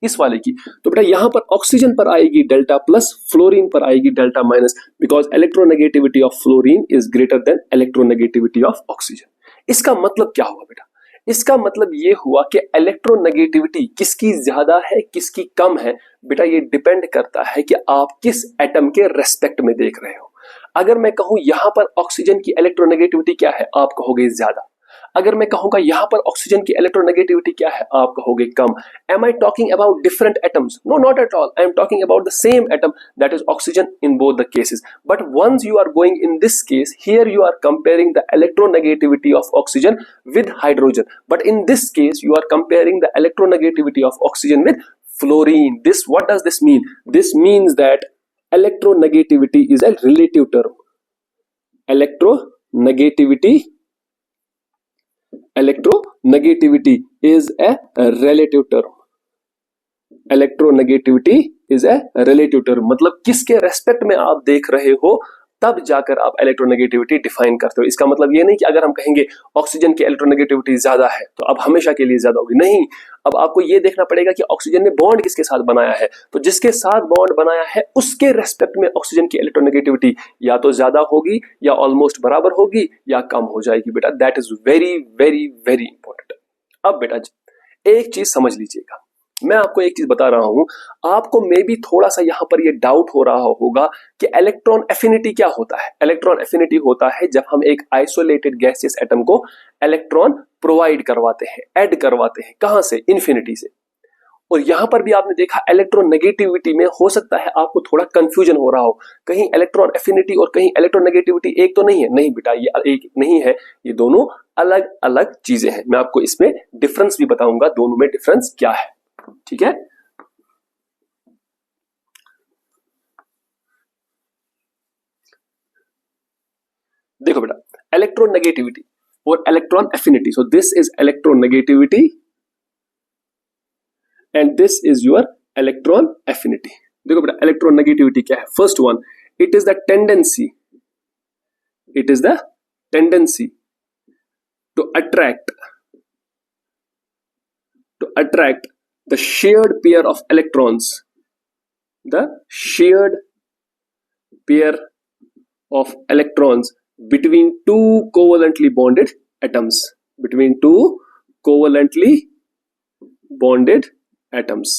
इस वाले की, तो बेटा यहां पर ऑक्सीजन पर आएगी डेल्टा प्लस, फ्लोरीन पर आएगी delta minus, because electronegativity of fluorine is greater than electronegativity of oxygen. इसका मतलब क्या हुआ बेटा, इसका मतलब ये हुआ कि इलेक्ट्रोनेगेटिविटी किसकी ज्यादा है किसकी कम है, बेटा ये डिपेंड करता है कि आप किस एटम के रेस्पेक्ट में देख रहे हो। अगर मैं कहूं यहां पर ऑक्सीजन की इलेक्ट्रोनेगेटिविटी क्या है, आप कहोगे ज्यादा। अगर मैं कहूंगा यहां पर ऑक्सीजन की इलेक्ट्रोनेगेटिविटी क्या है, आप कहोगे कम। Am I talking about different atoms, no not at all, I am talking about the same atom, that is oxygen in both the cases. But once you are going in this case, here you are comparing the electronegativity of oxygen with hydrogen, but in this case you are comparing the electronegativity of oxygen with fluorine. What does this mean? This means that electronegativity is a relative term. Electronegativity is a relative term. Electronegativity is a relative term. मतलब किसके respect में आप देख रहे हो, तब जाकर आप इलेक्ट्रोनेगेटिविटी डिफाइन करते हो। इसका मतलब ये नहीं कि अगर हम कहेंगे ऑक्सीजन की इलेक्ट्रोनेगेटिविटी ज्यादा है तो अब हमेशा के लिए ज्यादा होगी, नहीं। अब आपको ये देखना पड़ेगा कि ऑक्सीजन ने बॉन्ड किसके साथ बनाया है, तो जिसके साथ बॉन्ड बनाया है उसके रेस्पेक्ट में ऑक्सीजन की इलेक्ट्रोनेगेटिविटी या तो ज्यादा होगी या ऑलमोस्ट बराबर होगी या कम हो जाएगी बेटा। That is very very very important. अब बेटा एक चीज समझ लीजिएगा, मैं आपको एक चीज बता रहा हूं, आपको मे बी थोड़ा सा यहां पर ये डाउट हो रहा होगा कि इलेक्ट्रॉन एफिनिटी क्या होता है। इलेक्ट्रॉन एफिनिटी होता है जब हम एक आइसोलेटेड गैसियस एटम को इलेक्ट्रॉन प्रोवाइड करवाते हैं, ऐड करवाते हैं। कहां से? इन्फिनिटी से। और यहां पर भी आपने देखा इलेक्ट्रोनेगेटिविटी में हो सकता है आपको थोड़ा कंफ्यूजन हो रहा हो, कहीं इलेक्ट्रॉन एफिनिटी और कहीं इलेक्ट्रोनेगेटिविटी एक तो नहीं है। नहीं बेटा, ये एक नहीं है, ये दोनों अलग अलग चीजें हैं। मैं आपको इसमें डिफरेंस भी बताऊंगा, दोनों में डिफरेंस क्या है, ठीक है। देखो बेटा, इलेक्ट्रोनेगेटिविटी और electron affinity, so this is electronegativity and this is your electron affinity. देखो बेटा, इलेक्ट्रोनेगेटिविटी क्या है? First one, it is the tendency, it is the tendency to attract the shared pair of electrons, the shared pair of electrons between two covalently bonded atoms, between two covalently bonded atoms,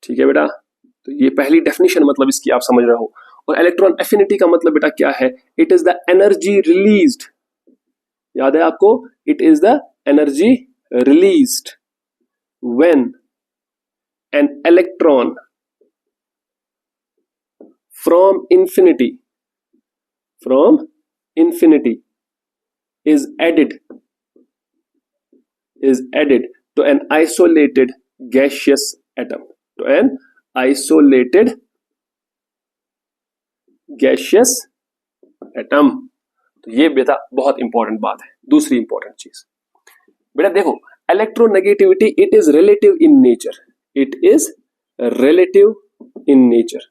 ठीक है बेटा। तो ये पहली definition मतलब इसकी आप समझ रहे हो। और इलेक्ट्रॉन एफिनिटी का मतलब बेटा क्या है? It is the energy released, याद है आपको? It is the energy released when an electron from infinity is added to an isolated gaseous atom, to an isolated gaseous atom। तो ये बेटा बहुत इंपॉर्टेंट बात है। दूसरी इंपॉर्टेंट चीज बेटा देखो, electronegativity it is relative in nature, it is relative in nature,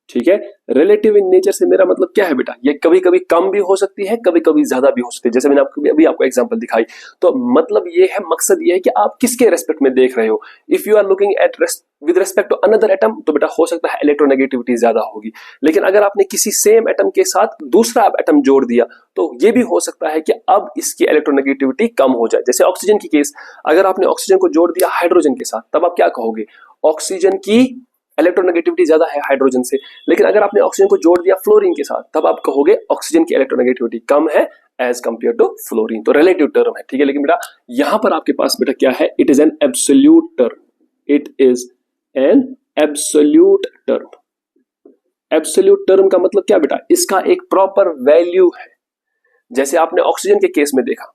ठीक है। रिलेटिव इन नेचर से मेरा मतलब क्या है बेटा? ये कभी कभी कम भी हो सकती है, कभी कभी ज्यादा भी हो सकती है, जैसे मैंने आपको अभी आपको एग्जांपल दिखाई। तो मतलब ये है, मकसद ये है कि आप किसके रेस्पेक्ट में देख रहे हो। If you are looking at with respect to another atom, तो बेटा हो सकता है इलेक्ट्रोनेगेटिविटी ज्यादा होगी। लेकिन अगर आपने किसी सेम एटम के साथ दूसरा एटम जोड़ दिया तो ये भी हो सकता है कि अब इसकी इलेक्ट्रोनेगेटिविटी कम हो जाए। जैसे ऑक्सीजन की केस, अगर आपने ऑक्सीजन को जोड़ दिया हाइड्रोजन के साथ, तब आप क्या कहोगे? ऑक्सीजन की इलेक्ट्रोनेगेटिविटी ज्यादा है हाइड्रोजन से। लेकिन अगर आपने ऑक्सीजन को जोड़ दिया फ्लोरीन के साथ, तब आप कहोगे ऑक्सीजन की इलेक्ट्रोनेगेटिविटी कम है एज कंपेयर टू फ्लोरीन। तो रिलेटिव टर्म है, ठीक है। लेकिन बेटा यहां पर आपके पास बेटा क्या है? It is an absolute term, it is an absolute term. Absolute term का मतलब क्या बेटा? इसका एक प्रॉपर वैल्यू है। जैसे आपने ऑक्सीजन के केस में देखा,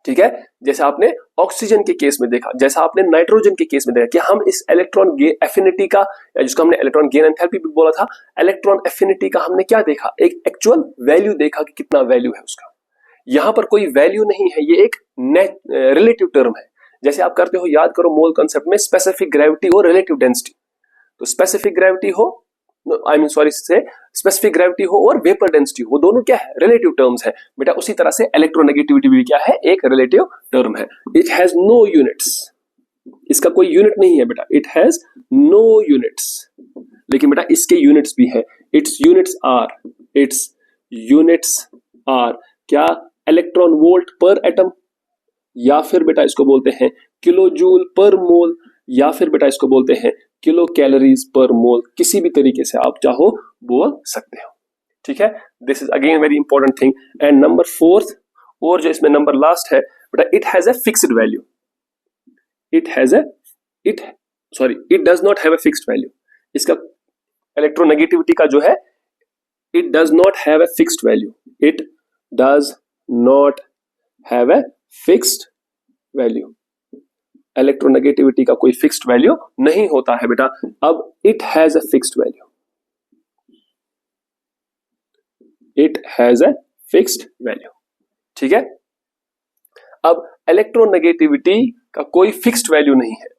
ठीक है, जैसे आपने ऑक्सीजन के केस में देखा, जैसा आपने नाइट्रोजन के केस में देखा कि हम इस इलेक्ट्रॉन एफिनिटी का, जिसको हमने इलेक्ट्रॉन गेन एंथैल्पी भी बोला था, इलेक्ट्रॉन एफिनिटी का हमने क्या देखा? एक एक्चुअल वैल्यू देखा कि कितना वैल्यू है उसका। यहां पर कोई वैल्यू नहीं है, ये एक रिलेटिव टर्म है। जैसे आप करते हो, याद करो मोल कॉन्सेप्ट में, स्पेसिफिक ग्रेविटी और रिलेटिव डेंसिटी। तो स्पेसिफिक ग्रेविटी हो, स्पेसिफिक ग्रेविटी हो और वेपर डेंसिटी हो, दोनों क्या है? रिलेटिव टर्म्स है बेटा। उसी तरह से इलेक्ट्रोनेगेटिविटी भी क्या है? एक रिलेटिव टर्म है। इट हैज नो यूनिट्स, इसका कोई यूनिट नहीं है बेटा, इट हैज नो यूनिट्स। लेकिन बेटा इसके यूनिट्स भी है। इट्स यूनिट्स आर क्या? इलेक्ट्रॉन वोल्ट पर एटम, या फिर बेटा इसको बोलते हैं किलो जूल पर मोल, या फिर बेटा इसको बोलते हैं किलो कैलोरीज पर मोल। किसी भी तरीके से आप चाहो बोल सकते हो, ठीक है। This is again very important thing. And number fourth, और जो इसमें नंबर लास्ट है बेटा, it has a fixed value. It does not have a fixed value. इसका इलेक्ट्रोनेगेटिविटी का जो है, it does not have a fixed value, it does not have a fixed value. Electronegativity का कोई फिक्स्ड वैल्यू नहीं होता है बेटा। अब it has a fixed value, it has a fixed value, ठीक है। अब इलेक्ट्रोनेगेटिविटी का कोई फिक्स्ड वैल्यू नहीं है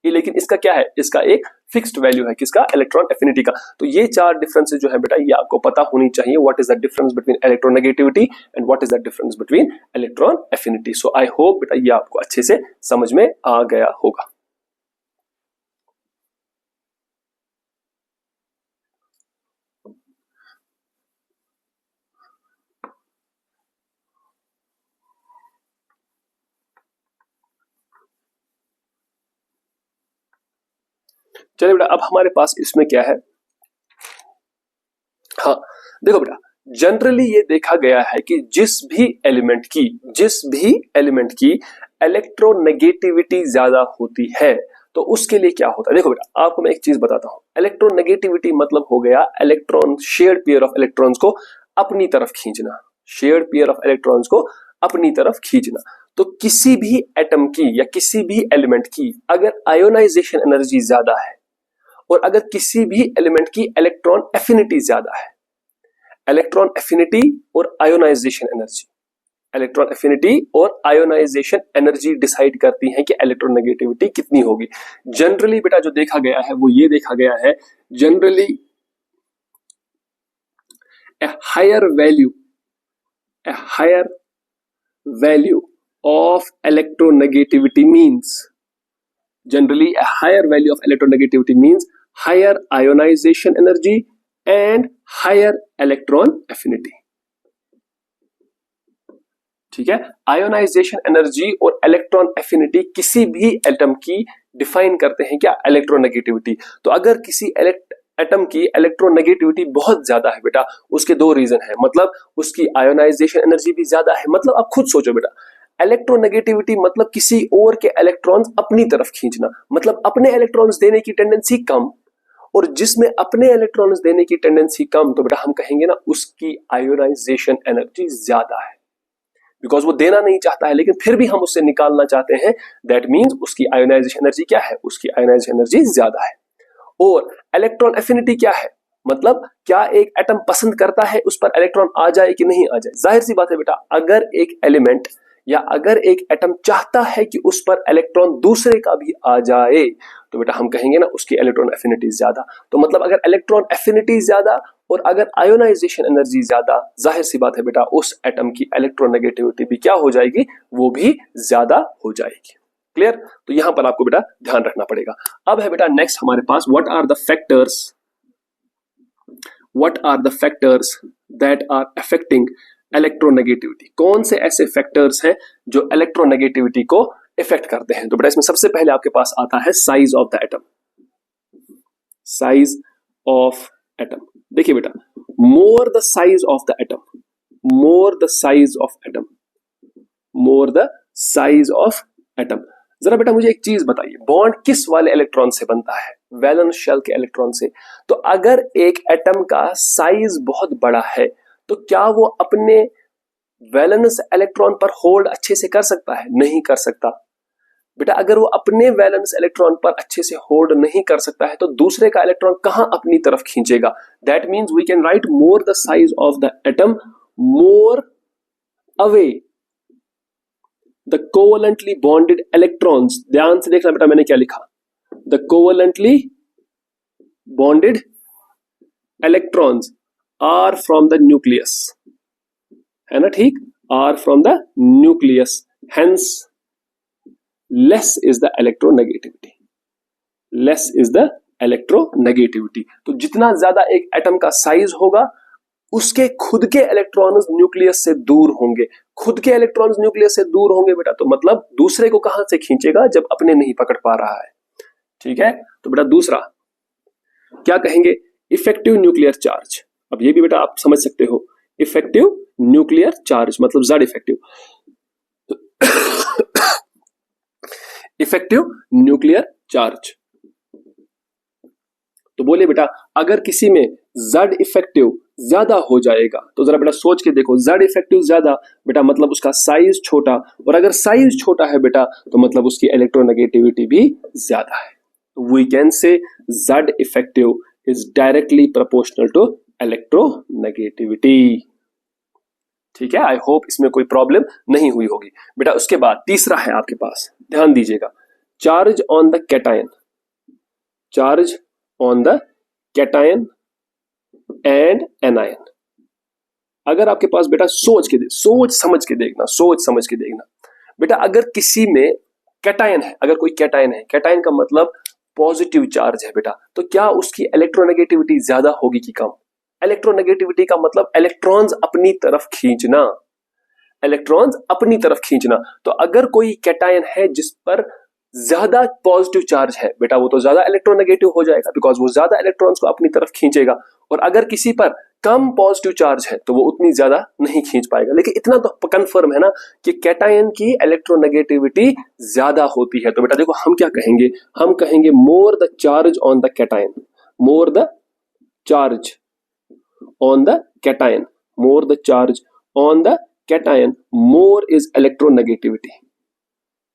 लेकिन इसका क्या है? इसका एक फिक्स्ड वैल्यू है किसका, इलेक्ट्रॉन एफिनिटी का। तो ये चार डिफरेंसेस जो है बेटा ये आपको पता होनी चाहिए, what is the difference between electronegativity and what is the difference between electron affinity. So I hope बेटा ये आपको अच्छे से समझ में आ गया होगा। चलिए बेटा अब हमारे पास इसमें क्या है, हाँ देखो बेटा जनरली ये देखा गया है कि जिस भी एलिमेंट की इलेक्ट्रोनेगेटिविटी ज्यादा होती है तो उसके लिए क्या होता है। देखो बेटा आपको मैं एक चीज बताता हूं, इलेक्ट्रोनेगेटिविटी मतलब हो गया electron, shared pair of electrons को अपनी तरफ खींचना, शेयर्ड पेयर ऑफ इलेक्ट्रॉन्स को अपनी तरफ खींचना। तो किसी भी एटम की या किसी भी एलिमेंट की अगर आयोनाइजेशन एनर्जी ज्यादा है और अगर किसी भी एलिमेंट की इलेक्ट्रॉन एफिनिटी ज्यादा है, इलेक्ट्रॉन एफिनिटी और आयोनाइजेशन एनर्जी, इलेक्ट्रॉन एफिनिटी और आयोनाइजेशन एनर्जी डिसाइड करती हैं कि इलेक्ट्रोनेगेटिविटी कितनी होगी। जनरली बेटा जो देखा गया है वो ये देखा गया है, generally a higher value of electronegativity means, generally a higher value of electronegativity means higher ionization energy and higher electron affinity। ठीक है, आयोनाइजेशन एनर्जी और इलेक्ट्रॉन एफिनिटी किसी भी एटम की डिफाइन करते हैं क्या, इलेक्ट्रोनेगेटिविटी। तो अगर किसी एटम की इलेक्ट्रोनेगेटिविटी बहुत ज्यादा है बेटा, उसके दो रीजन है, मतलब उसकी आयोनाइजेशन एनर्जी भी ज्यादा है, मतलब आप खुद सोचो बेटा इलेक्ट्रोनेगेटिविटी मतलब किसी और के इलेक्ट्रॉन्स अपनी तरफ खींचना, मतलब अपने इलेक्ट्रॉन्स देने की टेंडेंसी कम, और जिसमें अपने इलेक्ट्रॉन्स देने की टेंडेंसी कम तो बेटा हम कहेंगे ना उसकी आयोनाइजेशन एनर्जी ज्यादा है, बिकॉज वो देना नहीं चाहता है लेकिन फिर भी हम उससे निकालना चाहते हैं, दैट मीन्स उसकी आयोनाइजेशन एनर्जी क्या है, उसकी आयोनाइजेशन एनर्जी ज्यादा है। और इलेक्ट्रॉन एफिनिटी क्या है, मतलब क्या एक एटम पसंद करता है उस पर इलेक्ट्रॉन आ जाए कि नहीं आ जाए। जाहिर सी बात है बेटा अगर एक एलिमेंट या अगर एक एटम चाहता है कि उस पर इलेक्ट्रॉन दूसरे का भी आ जाए तो बेटा हम कहेंगे ना उसकी इलेक्ट्रॉन एफिनिटी ज्यादा। तो मतलब अगर इलेक्ट्रॉन एफिनिटी ज्यादा और अगर आयोनाइजेशन एनर्जी ज्यादा, जाहिर सी बात है बेटा उस एटम की इलेक्ट्रोनेगेटिविटी भी क्या हो जाएगी, वो भी ज्यादा हो जाएगी। क्लियर, तो यहां पर आपको बेटा ध्यान रखना पड़ेगा। अब है बेटा नेक्स्ट हमारे पास what are the factors that are affecting electronegativity. कौन से ऐसे फैक्टर्स हैं जो इलेक्ट्रोनेगेटिविटी को इफेक्ट करते हैं। तो बेटा इसमें सबसे पहले आपके पास आता है size of the atom, size of atom. देखिए बेटा मोर the size of the atom, more the size of atom, more the size of atom. जरा बेटा मुझे एक चीज बताइए, बॉन्ड किस वाले इलेक्ट्रॉन से बनता है, वैलेंस शेल के इलेक्ट्रॉन से। तो अगर एक एटम का साइज बहुत बड़ा है तो क्या वो अपने वैलेंस इलेक्ट्रॉन पर होल्ड अच्छे से कर सकता है, नहीं कर सकता। बेटा अगर वो अपने वैलेंस इलेक्ट्रॉन पर अच्छे से होल्ड नहीं कर सकता है तो दूसरे का इलेक्ट्रॉन कहां अपनी तरफ खींचेगा। That means we can write more the size of the atom more away the covalently bonded electrons. ध्यान से देखना बेटा मैंने क्या लिखा, the covalently bonded electrons are from the nucleus, है ना, ठीक, are from the nucleus, hence less is the electronegativity, less is the electronegativity. तो जितना ज्यादा एक एटम का साइज होगा उसके खुद के इलेक्ट्रॉन्स न्यूक्लियस से दूर होंगे, खुद के इलेक्ट्रॉन्स न्यूक्लियस से दूर होंगे बेटा, तो मतलब दूसरे को कहां से खींचेगा जब अपने नहीं पकड़ पा रहा है। ठीक है, तो बेटा दूसरा क्या कहेंगे, इफेक्टिव न्यूक्लियर चार्ज। अब ये भी बेटा आप समझ सकते हो, इफेक्टिव न्यूक्लियर चार्ज मतलब Z effective, effective nuclear charge. तो बोले बेटा अगर किसी में जेड इफेक्टिव ज्यादा हो जाएगा तो जरा बेटा सोच के देखो, जेड इफेक्टिव ज्यादा बेटा मतलब उसका साइज छोटा, और अगर साइज छोटा है बेटा तो मतलब उसकी इलेक्ट्रोनेगेटिविटी भी ज्यादा है। We can say Z effective is directly proportional to electronegativity. ठीक है, आई होप इसमें कोई प्रॉब्लम नहीं हुई होगी बेटा। उसके बाद तीसरा है आपके पास, ध्यान दीजिएगा, charge on the cation, charge on the cation and anion. अगर आपके पास बेटा सोच समझ के देखना बेटा, अगर किसी में कैटायन है, अगर कोई कैटायन है, कैटायन का मतलब पॉजिटिव चार्ज है बेटा, तो क्या उसकी इलेक्ट्रोनेगेटिविटी ज्यादा होगी कि कम? इलेक्ट्रोनेगेटिविटी का मतलब इलेक्ट्रॉन्स अपनी तरफ खींचना, इलेक्ट्रॉन्स अपनी तरफ खींचना। तो अगर कोई कैटायन है जिस पर ज्यादा पॉजिटिव चार्ज है बेटा, वो तो ज्यादा इलेक्ट्रोनेगेटिव हो जाएगा, बिकॉज वो ज्यादा इलेक्ट्रॉन्स को अपनी तरफ खींचेगा। और अगर किसी पर कम पॉजिटिव चार्ज है तो वो उतनी ज्यादा नहीं खींच पाएगा। लेकिन इतना तो कंफर्म है ना कि कैटायन की इलेक्ट्रोनेगेटिविटी ज्यादा होती है। तो बेटा देखो हम क्या कहेंगे, हम कहेंगे more the charge on the cation, more the charge on the cation, more the charge on the cation, more is electronegativity,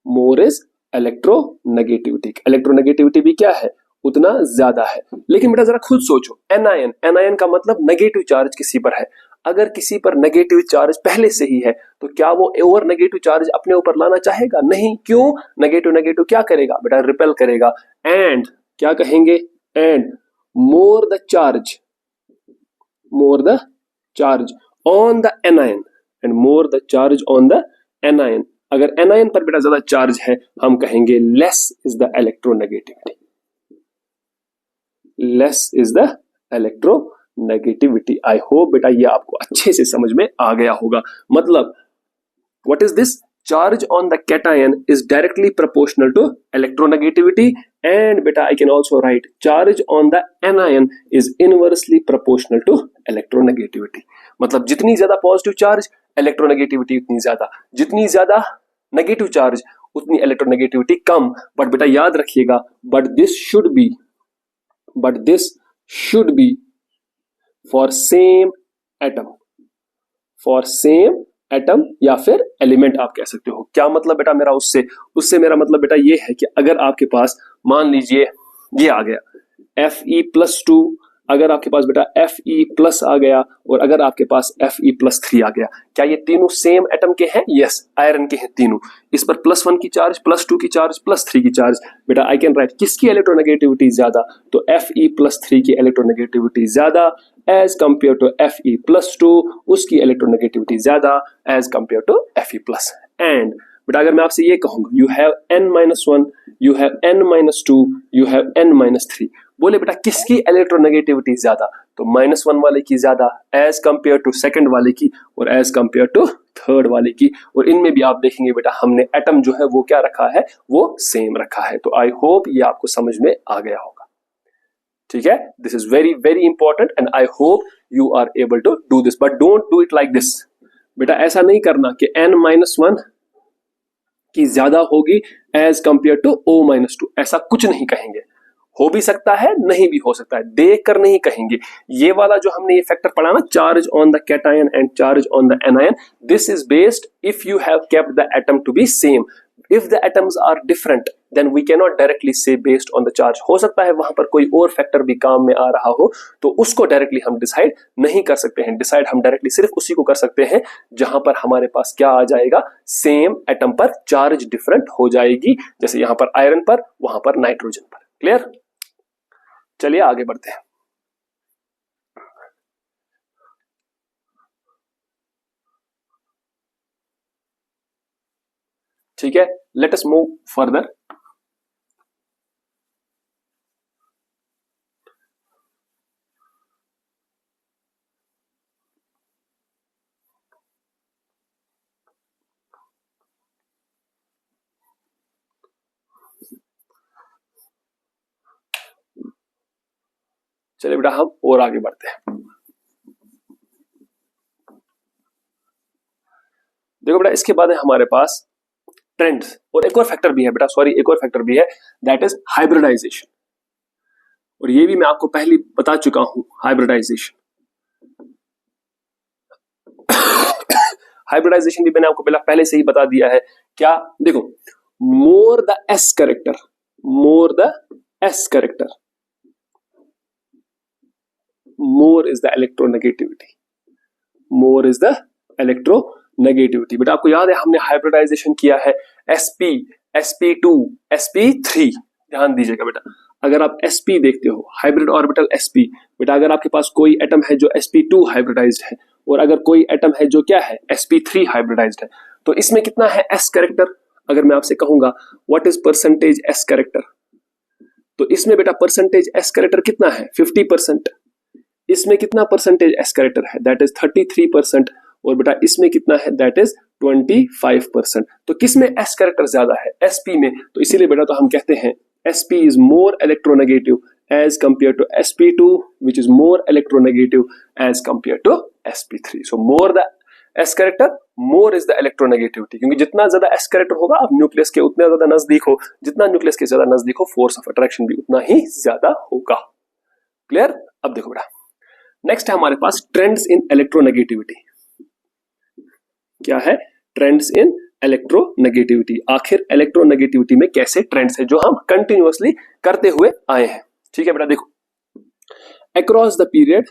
more is electronegativity. Electronegativity भी क्या है, उतना ज्यादा है। लेकिन बेटा जरा खुद सोचो, एनायन, एनायन का मतलब नेगेटिव चार्ज किसी पर है। अगर किसी पर नेगेटिव चार्ज पहले से ही है तो क्या वो और नेगेटिव चार्ज अपने ऊपर लाना चाहेगा? नहीं। क्यों? नेगेटिव नेगेटिव क्या करेगा बेटा, रिपेल करेगा। एंड क्या कहेंगे, and more the charge, more the charge on the anion, and more the charge on the anion. अगर एनायन पर बेटा ज्यादा चार्ज है, हम कहेंगे less is the electronegativity, less is the electronegativity. I hope बेटा ये आपको अच्छे से समझ में आ गया होगा। मतलब what is this, charge on the cation is directly proportional to electronegativity, and बेटा I can also write charge on the anion is inversely proportional to electronegativity. मतलब जितनी ज्यादा पॉजिटिव चार्ज, इलेक्ट्रोनेगेटिविटी उतनी ज्यादा, जितनी ज्यादा नेगेटिव चार्ज उतनी electronegativity come. But बेटा याद रखिएगा, but this should be for same atom, for same atom या फिर एलिमेंट आप कह सकते हो। क्या मतलब बेटा मेरा उससे मेरा मतलब बेटा ये है कि अगर आपके पास मान लीजिए ये आ गया Fe+2, अगर आपके पास बेटा Fe+ आ गया और अगर आपके पास Fe+3 आ गया, क्या ये तीनों सेम एटम के हैं? यस, आयरन के हैं तीनों। इस पर +1 की चार्ज, +2 की चार्ज, +3 की चार्ज। बेटा आई कैन राइट किसकी इलेक्ट्रोनेगेटिविटी ज्यादा, तो Fe+3 की इलेक्ट्रोनेगेटिविटी ज्यादा एज कंपेयर टू Fe+2, उसकी इलेक्ट्रोनेगेटिविटी ज्यादा as compare to Fe+। And बेटा अगर मैं आपसे ये कहूंगा you have n-1, you have n-2, you have n-3, बोले बेटा किसकी इलेक्ट्रोनेगेटिविटी ज्यादा, तो -1 वाले की ज्यादा एज कंपेयर टू सेकंड वाले की और एज कंपेयर टू थर्ड वाले की। और इनमें भी आप देखेंगे बेटा हमने एटम जो है वो क्या रखा है, वो सेम रखा है। तो आई होप ये आपको समझ में आ गया होगा। ठीक है, this is very very important and I hope you are able to do this, but don't do it like this. बेटा ऐसा नहीं करना कि n-1 की ज्यादा होगी एज कंपेयर टू O-2, ऐसा कुछ नहीं कहेंगे। हो भी सकता है, नहीं भी हो सकता है, देख कर नहीं कहेंगे। ये वाला जो हमने ये फैक्टर पढ़ा ना, charge on the cation and charge on the anion, this is based if you have kept the atom to be same. If the atoms are different then we can not directly say based on the charge. हो सकता है वहां पर कोई और factor भी काम में आ रहा हो, तो उसको डायरेक्टली हम डिसाइड नहीं कर सकते हैं। डिसाइड हम डायरेक्टली सिर्फ उसी को कर सकते हैं जहां पर हमारे पास क्या आ जाएगा, सेम एटम पर चार्ज डिफरेंट हो जाएगी, जैसे यहां पर आयरन पर, वहां पर नाइट्रोजन पर। क्लियर? चलिए आगे बढ़ते हैं। ठीक है, लेट अस मूव फर्दर। चलिए बेटा हम और आगे बढ़ते हैं। देखो बेटा इसके बाद है हमारे पास ट्रेंड्स, और एक और फैक्टर भी है बेटा, सॉरी एक और फैक्टर भी है, दैट इज हाइब्रिडाइजेशन। और ये भी मैं आपको पहले बता चुका हूं, हाइब्रिडाइजेशन। हाइब्रिडाइजेशन भी मैंने आपको पहले से ही बता दिया है। क्या? देखो, more the S character, more the S character, more is the electronegativity, more is the electronegativity. बेटा आपको याद है हमने हाइब्रिडाइजेशन किया है sp, sp2, sp3। ध्यान दीजिएगा बेटा, अगर आप sp देखते हो, हाइब्रिड ऑर्बिटल sp, बेटा अगर आपके पास कोई एटम है जो sp2 हाइब्रिडाइज्ड है और अगर कोई एटम है जो क्या है sp3 हाइब्रिडाइज्ड है, तो इसमें कितना है s कैरेक्टर? अगर मैं आपसे कहूंगा what is percentage s character, तो इसमें बेटा परसेंटेज s कैरेक्टर कितना है 50%। इसमें कितना परसेंटेज s कैरेक्टर है, दैट इज 33%। और बेटा इसमें कितना है, दैट इज 25%। तो किसमें s कैरेक्टर ज्यादा है, sp में। तो इसीलिए बेटा तो हम कहते हैं sp is more electronegative as compared to sp2 which is more electronegative as compared to sp3. So more the s character, more is the electronegativity, क्योंकि जितना ज्यादा s कैरेक्टर होगा आप न्यूक्लियस के उतना ज्यादा नजदीक हो, जितना न्यूक्लियस के ज्यादा नजदीक हो फोर्स ऑफ अट्रैक्शन भी उतना ही ज्यादा होगा। क्लियर? अब देखो बेटा नेक्स्ट है हमारे पास ट्रेंड्स इन इलेक्ट्रोनेगेटिविटी। क्या है? Trends in electronegativity. आखिर इलेक्ट्रोनेगेटिविटी में कैसे ट्रेंड्स है जो हम कंटिन्यूअसली करते हुए आए हैं। ठीक है बेटा, देखो across the period,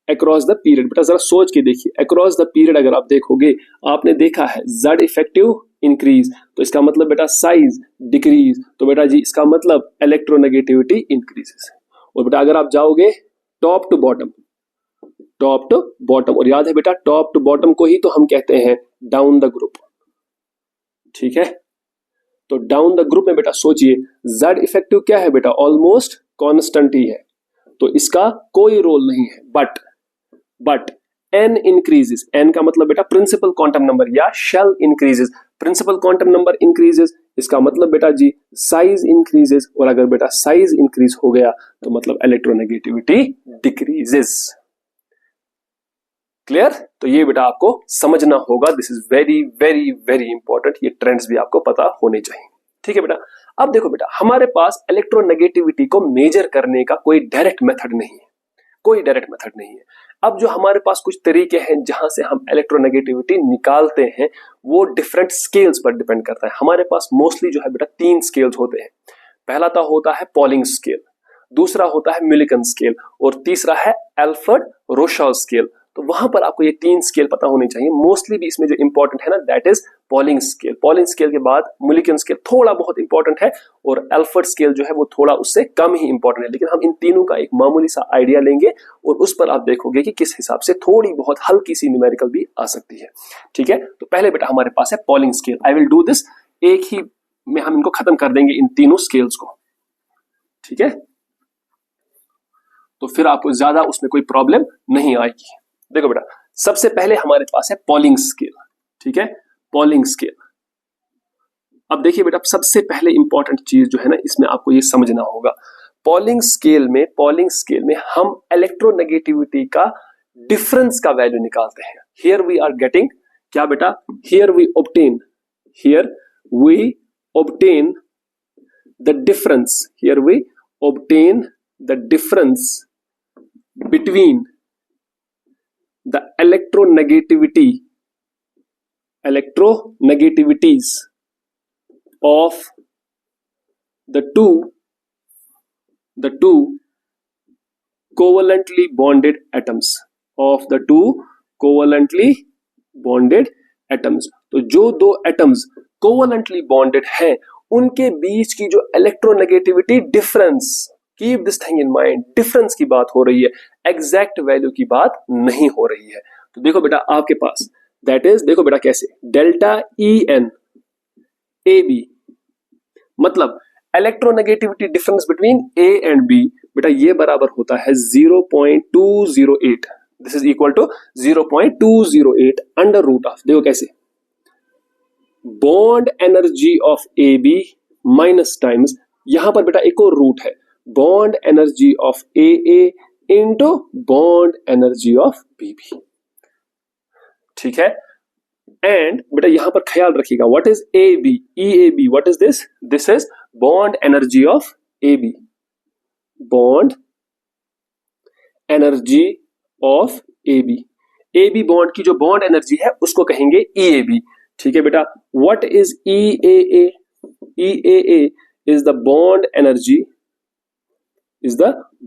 across the period बेटा जरा सोच के देखिए, अक्रॉस द पीरियड अगर आप देखोगे, आपने देखा है Z इफेक्टिव इंक्रीज, तो इसका मतलब बेटा साइज डिक्रीज, तो बेटा जी इसका मतलब इलेक्ट्रोनेगेटिविटी इंक्रीजेस। और बेटा अगर आप जाओगे top to bottom, top to bottom, और याद है बेटा टॉप टू बॉटम को ही तो हम कहते हैं डाउन द ग्रुप। ठीक है, तो डाउन द ग्रुप में बेटा सोचिए Z इफेक्टिव क्या है बेटा, ऑलमोस्ट कांस्टेंट ही है, तो इसका कोई रोल नहीं है। बट n इंक्रीजेस, n का मतलब बेटा प्रिंसिपल क्वांटम नंबर या shell increases, principal quantum number increases, इसका मतलब बेटा जी साइज इंक्रीजेस, और अगर बेटा साइज इंक्रीज हो गया तो मतलब इलेक्ट्रोनेगेटिविटी डिक्रीजेस। क्लियर? तो ये बेटा आपको समझना होगा, this is very very very important, ये ट्रेंड्स भी आपको पता होने चाहिए। ठीक है बेटा, अब देखो बेटा हमारे पास इलेक्ट्रोनेगेटिविटी को मेजर करने का कोई डायरेक्ट मेथड नहीं है, कोई डायरेक्ट मेथड नहीं है। अब जो हमारे पास कुछ तरीके हैं जहां से हम इलेक्ट्रोनेगेटिविटी निकालते हैं वो डिफरेंट स्केल्स पर डिपेंड करता है। हमारे पास मोस्टली जो है बेटा 3 स्केल्स होते हैं। पहला तो होता है पॉलिंग स्केल, दूसरा होता है मिलिकन स्केल, और तीसरा है एल्फर्ड रोशल स्केल। तो वहां पर आपको ये 3 स्केल पता होने चाहिए। मोस्टली भी इसमें जो इंपॉर्टेंट है ना that is polling scale. Polling scale के बाद मिलिकन स्केल थोड़ा बहुत इंपॉर्टेंट है, और एल्फर्ड स्केल जो है वो थोड़ा उससे कम ही इंपॉर्टेंट है। लेकिन हम इन तीनों का एक मामूली सा आइडिया लेंगे और उस पर आप देखोगे कि किस हिसाब से थोड़ी बहुत हल्की सी न्यूमेरिकल भी आ सकती है। ठीक है, तो पहले बेटा हमारे पास है polling scale. I will do this, एक ही में हम इनको खत्म कर देंगे इन तीनों स्केल्स को। ठीक है, तो फिर आपको ज्यादा उसमें कोई प्रॉब्लम नहीं आएगी। देखो बेटा सबसे पहले हमारे पास है पॉलिंग स्केल। ठीक है, पॉलिंग स्केल। अब देखिए बेटा सबसे पहले इंपॉर्टेंट चीज जो है ना इसमें आपको ये समझना होगा, पॉलिंग स्केल में हम इलेक्ट्रोनेगेटिविटी का डिफरेंस का वैल्यू निकालते हैं। हियर वी आर गेटिंग क्या बेटा, here we obtain the difference, here we obtain the difference between the electronegativities of the two covalently bonded atoms, of the two covalently bonded atoms। तो जो दो atoms covalently bonded हैं उनके बीच की जो electronegativity difference, keep this thing in mind, difference की बात हो रही है, एग्जैक्ट वैल्यू की बात नहीं हो रही है। तो देखो बेटा आपके पास दैट इज, देखो बेटा कैसे, डेल्टा EN AB मतलब electronegativity difference between A and B, बेटा ये बराबर होता है 0.208। This is equal to 0.208 under root of, देखो कैसे, bond energy of AB minus times, यहां पर बेटा एक और रूट है, bond energy of AA into bond energy of BB। ठीक है, एंड बेटा यहां पर ख्याल रखिएगा what is AB, EAB, what is this, this is bond energy of AB, bond energy of AB। AB bond की जो बॉन्ड एनर्जी है उसको कहेंगे EAB। ठीक है बेटा, what is EAA, EAA is the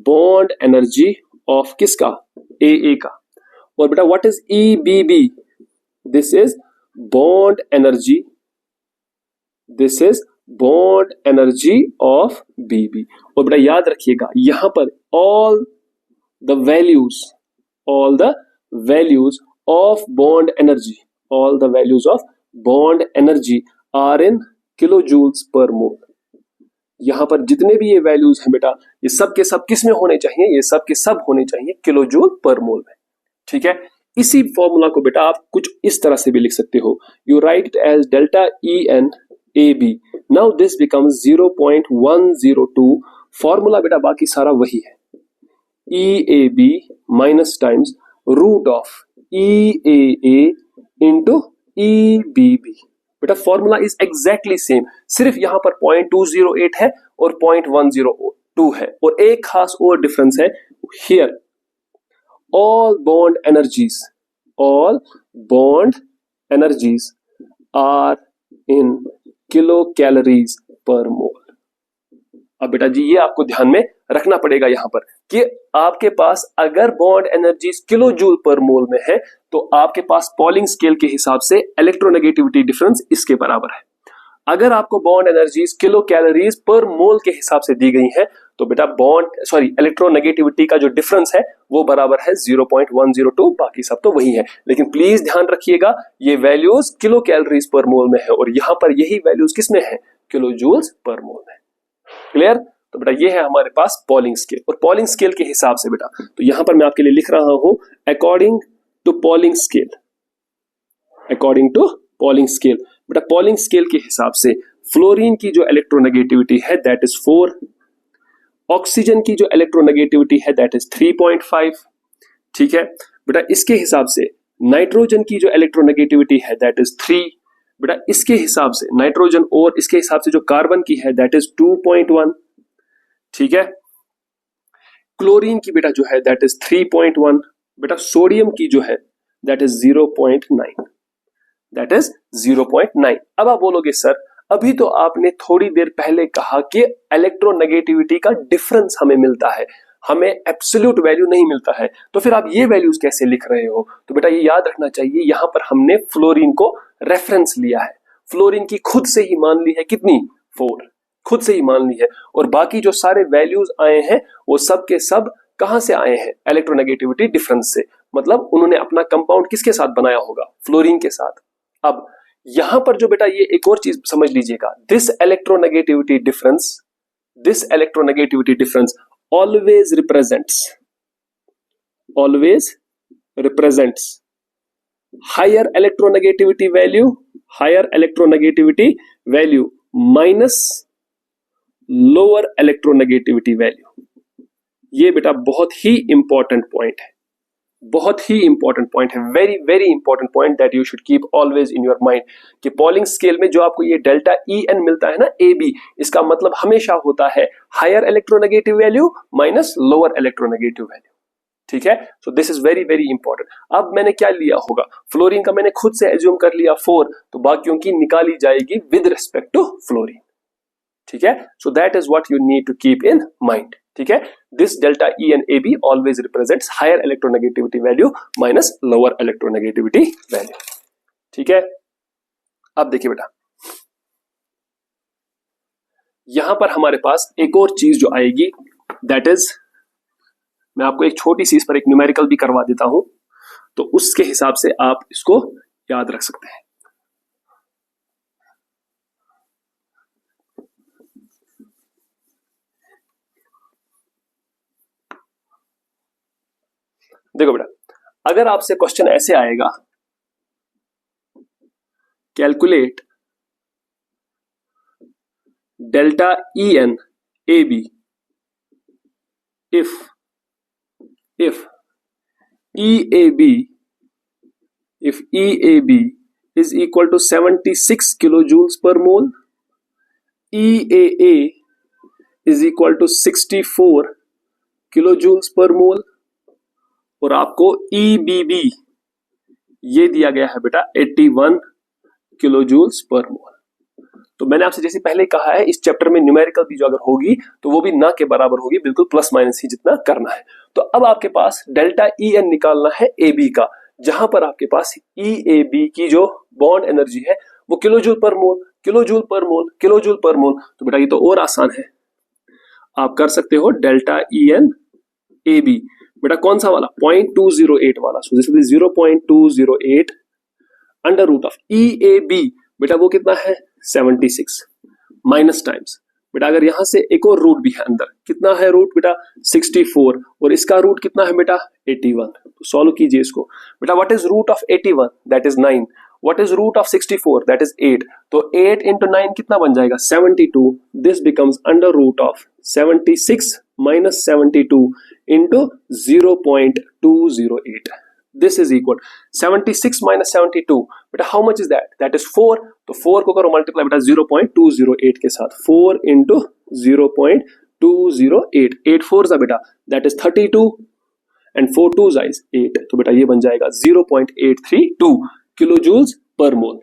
bond energy of किसका, AA का। और बेटा what is EBB, this is bond energy bond energy of BB. और बेटा याद रखिएगा यहां पर all the values of bond energy are in kilo joules per mole. यहां पर जितने भी ये वैल्यूज हैं बेटा ये सब के सब किस में होने चाहिए, ये सब के सब होने चाहिए किलो जूल पर मोल में। ठीक है, इसी फॉर्मूला को बेटा आप कुछ इस तरह से भी लिख सकते हो, you write it as delta E N A B. Now this becomes 0.102। Formula बेटा बाकी सारा वही है, E A B minus times root of E A into E B B. बेटा फॉर्मूला इज एग्जैक्टली सेम, सिर्फ यहां पर 0.208 है और 0.102 है, और एक खास और डिफरेंस है here, all bond energies are in kilocalories per mole। अब बेटा जी ये आपको ध्यान में रखना पड़ेगा यहां पर कि आपके पास अगर bond energies kilo joule per मोल में है तो आपके पास पॉलिंग स्केल के हिसाब से इलेक्ट्रोनेगेटिविटी डिफरेंस इसके बराबर है। अगर आपको बॉन्ड एनर्जीज किलो कैलोरीज पर मोल के हिसाब से दी गई है तो बेटा इलेक्ट्रोनेगेटिविटी का जो डिफरेंस है वो बराबर है 0.102। बाकी सब तो वही है, लेकिन प्लीज ध्यान रखिएगा ये वैल्यूज किलो कैलोरीज पर मोल में है और यहां पर यही वैल्यूज किसमें है, किलो जूल्स पर मोल में। क्लियर? तो बेटा ये है हमारे पास पॉलिंग स्केल, और पॉलिंग स्केल के हिसाब से बेटा तो यहां पर मैं आपके लिए लिख रहा हूं अकॉर्डिंग टू पॉलिंग स्केल। बेटा पॉलिंग स्केल के हिसाब से फ्लोरीन की जो इलेक्ट्रोनेगेटिविटी है दैट इज 4, ऑक्सीजन की जो इलेक्ट्रोनेगेटिविटी है दैट इज 3.5। ठीक है बेटा, इसके हिसाब से नाइट्रोजन की जो इलेक्ट्रोनेगेटिविटी है दैट इज 3। बेटा इसके हिसाब से नाइट्रोजन और इसके हिसाब से जो कार्बन की है दैट इज 2.1। ठीक है, क्लोरीन की बेटा जो है दैट इज 3.1। बेटा सोडियम की जो है दैट इज 0.9। अब आप बोलोगे सर अभी तो आपने थोड़ी देर पहले कहा कि इलेक्ट्रोनेगेटिविटी का डिफरेंस हमें मिलता है, हमें एब्सोल्यूट वैल्यू नहीं मिलता है, तो फिर आप ये वैल्यूज कैसे लिख रहे हो? तो बेटा ये याद रखना चाहिए यहां पर हमने फ्लोरीन को रेफरेंस लिया है, फ्लोरीन की खुद से ही मान ली है कितनी, 4 खुद से ही मान ली है, और बाकी जो सारे वैल्यूज आए हैं वो सब के सब कहां से आए हैं, इलेक्ट्रोनेगेटिविटी डिफरेंस से। मतलब उन्होंने अपना कंपाउंड किसके साथ बनाया होगा, फ्लोरीन के साथ। अब यहां पर जो बेटा ये एक और चीज समझ लीजिएगा, this electronegativity difference always represents higher electronegativity value minus lower electronegativity value. ये बेटा बहुत ही इंपॉर्टेंट पॉइंट है, very very important point that you should keep always in your mind कि पॉलिंग स्केल में जो आपको ये डेल्टा ई एन मिलता है ना ए बी, इसका मतलब हमेशा होता है higher electronegative value minus lower electronegative value. ठीक है, so this is very very important. अब मैंने क्या लिया होगा, फ्लोरीन का मैंने खुद से एज्यूम कर लिया 4, तो बाकियों की निकाली जाएगी विद रिस्पेक्ट टू फ्लोरीन। ठीक है, so that is what you need to keep in mind. ठीक है, this delta E N A B always represents higher electronegativity value minus lower electronegativity value. ठीक है, अब देखिए बेटा यहां पर हमारे पास एक और चीज जो आएगी दैट इज, मैं आपको एक छोटी सी इस पर एक न्यूमेरिकल भी करवा देता हूं तो उसके हिसाब से आप इसको याद रख सकते हैं। देखो बेटा अगर आपसे क्वेश्चन ऐसे आएगा, calculate delta E N A B if EAB is equal to 76 kilojoules per mole, EAA is equal to 64 kilojoules per mole, और आपको EBB ये दिया गया है बेटा 81 किलोजूल्स पर मोल। तो मैंने आपसे जैसे पहले कहा है इस चैप्टर में न्यूमेरिकल भी जो अगर होगी तो वो भी ना के बराबर होगी, बिल्कुल प्लस माइनस ही जितना करना है। तो अब आपके पास डेल्टा ई एन निकालना है ए बी का, जहां पर आपके पास ई ए बी की जो बॉन्ड एनर्जी है वो किलोजूल पर मोल, किलो जूल पर मोल, किलो जूल पर मोल। तो बेटा ये तो और आसान है, आप कर सकते हो delta E N A B. बेटा कौन सा वाला, 0.208 वाला। So this will be 0.208 under root of E A B. बेटा वो कितना है 76 माइनस टाइम्स। बेटा अगर यहां से एक और रूट भी है अंदर, कितना है रूट बेटा 64, और इसका रूट कितना है बेटा 81। तो सॉल्व कीजिए इसको। बेटा what is root of 81, that is 9। What is root of 64, that is 8। तो 8 इंटू 9 कितना बन जाएगा 72। This becomes under root of 76 minus 72 into 0.208। This is equal 76 minus 72 बेटा how much is that, that is 4। तो 4 को करो मल्टीप्लाई बेटा 0.208 के साथ, 4 इंटू 0.208, 8 4 जा बेटा that is 32 and 4 2 is 8। तो बेटा ये बन जाएगा 0.832 किलो जूल्स पर मोल,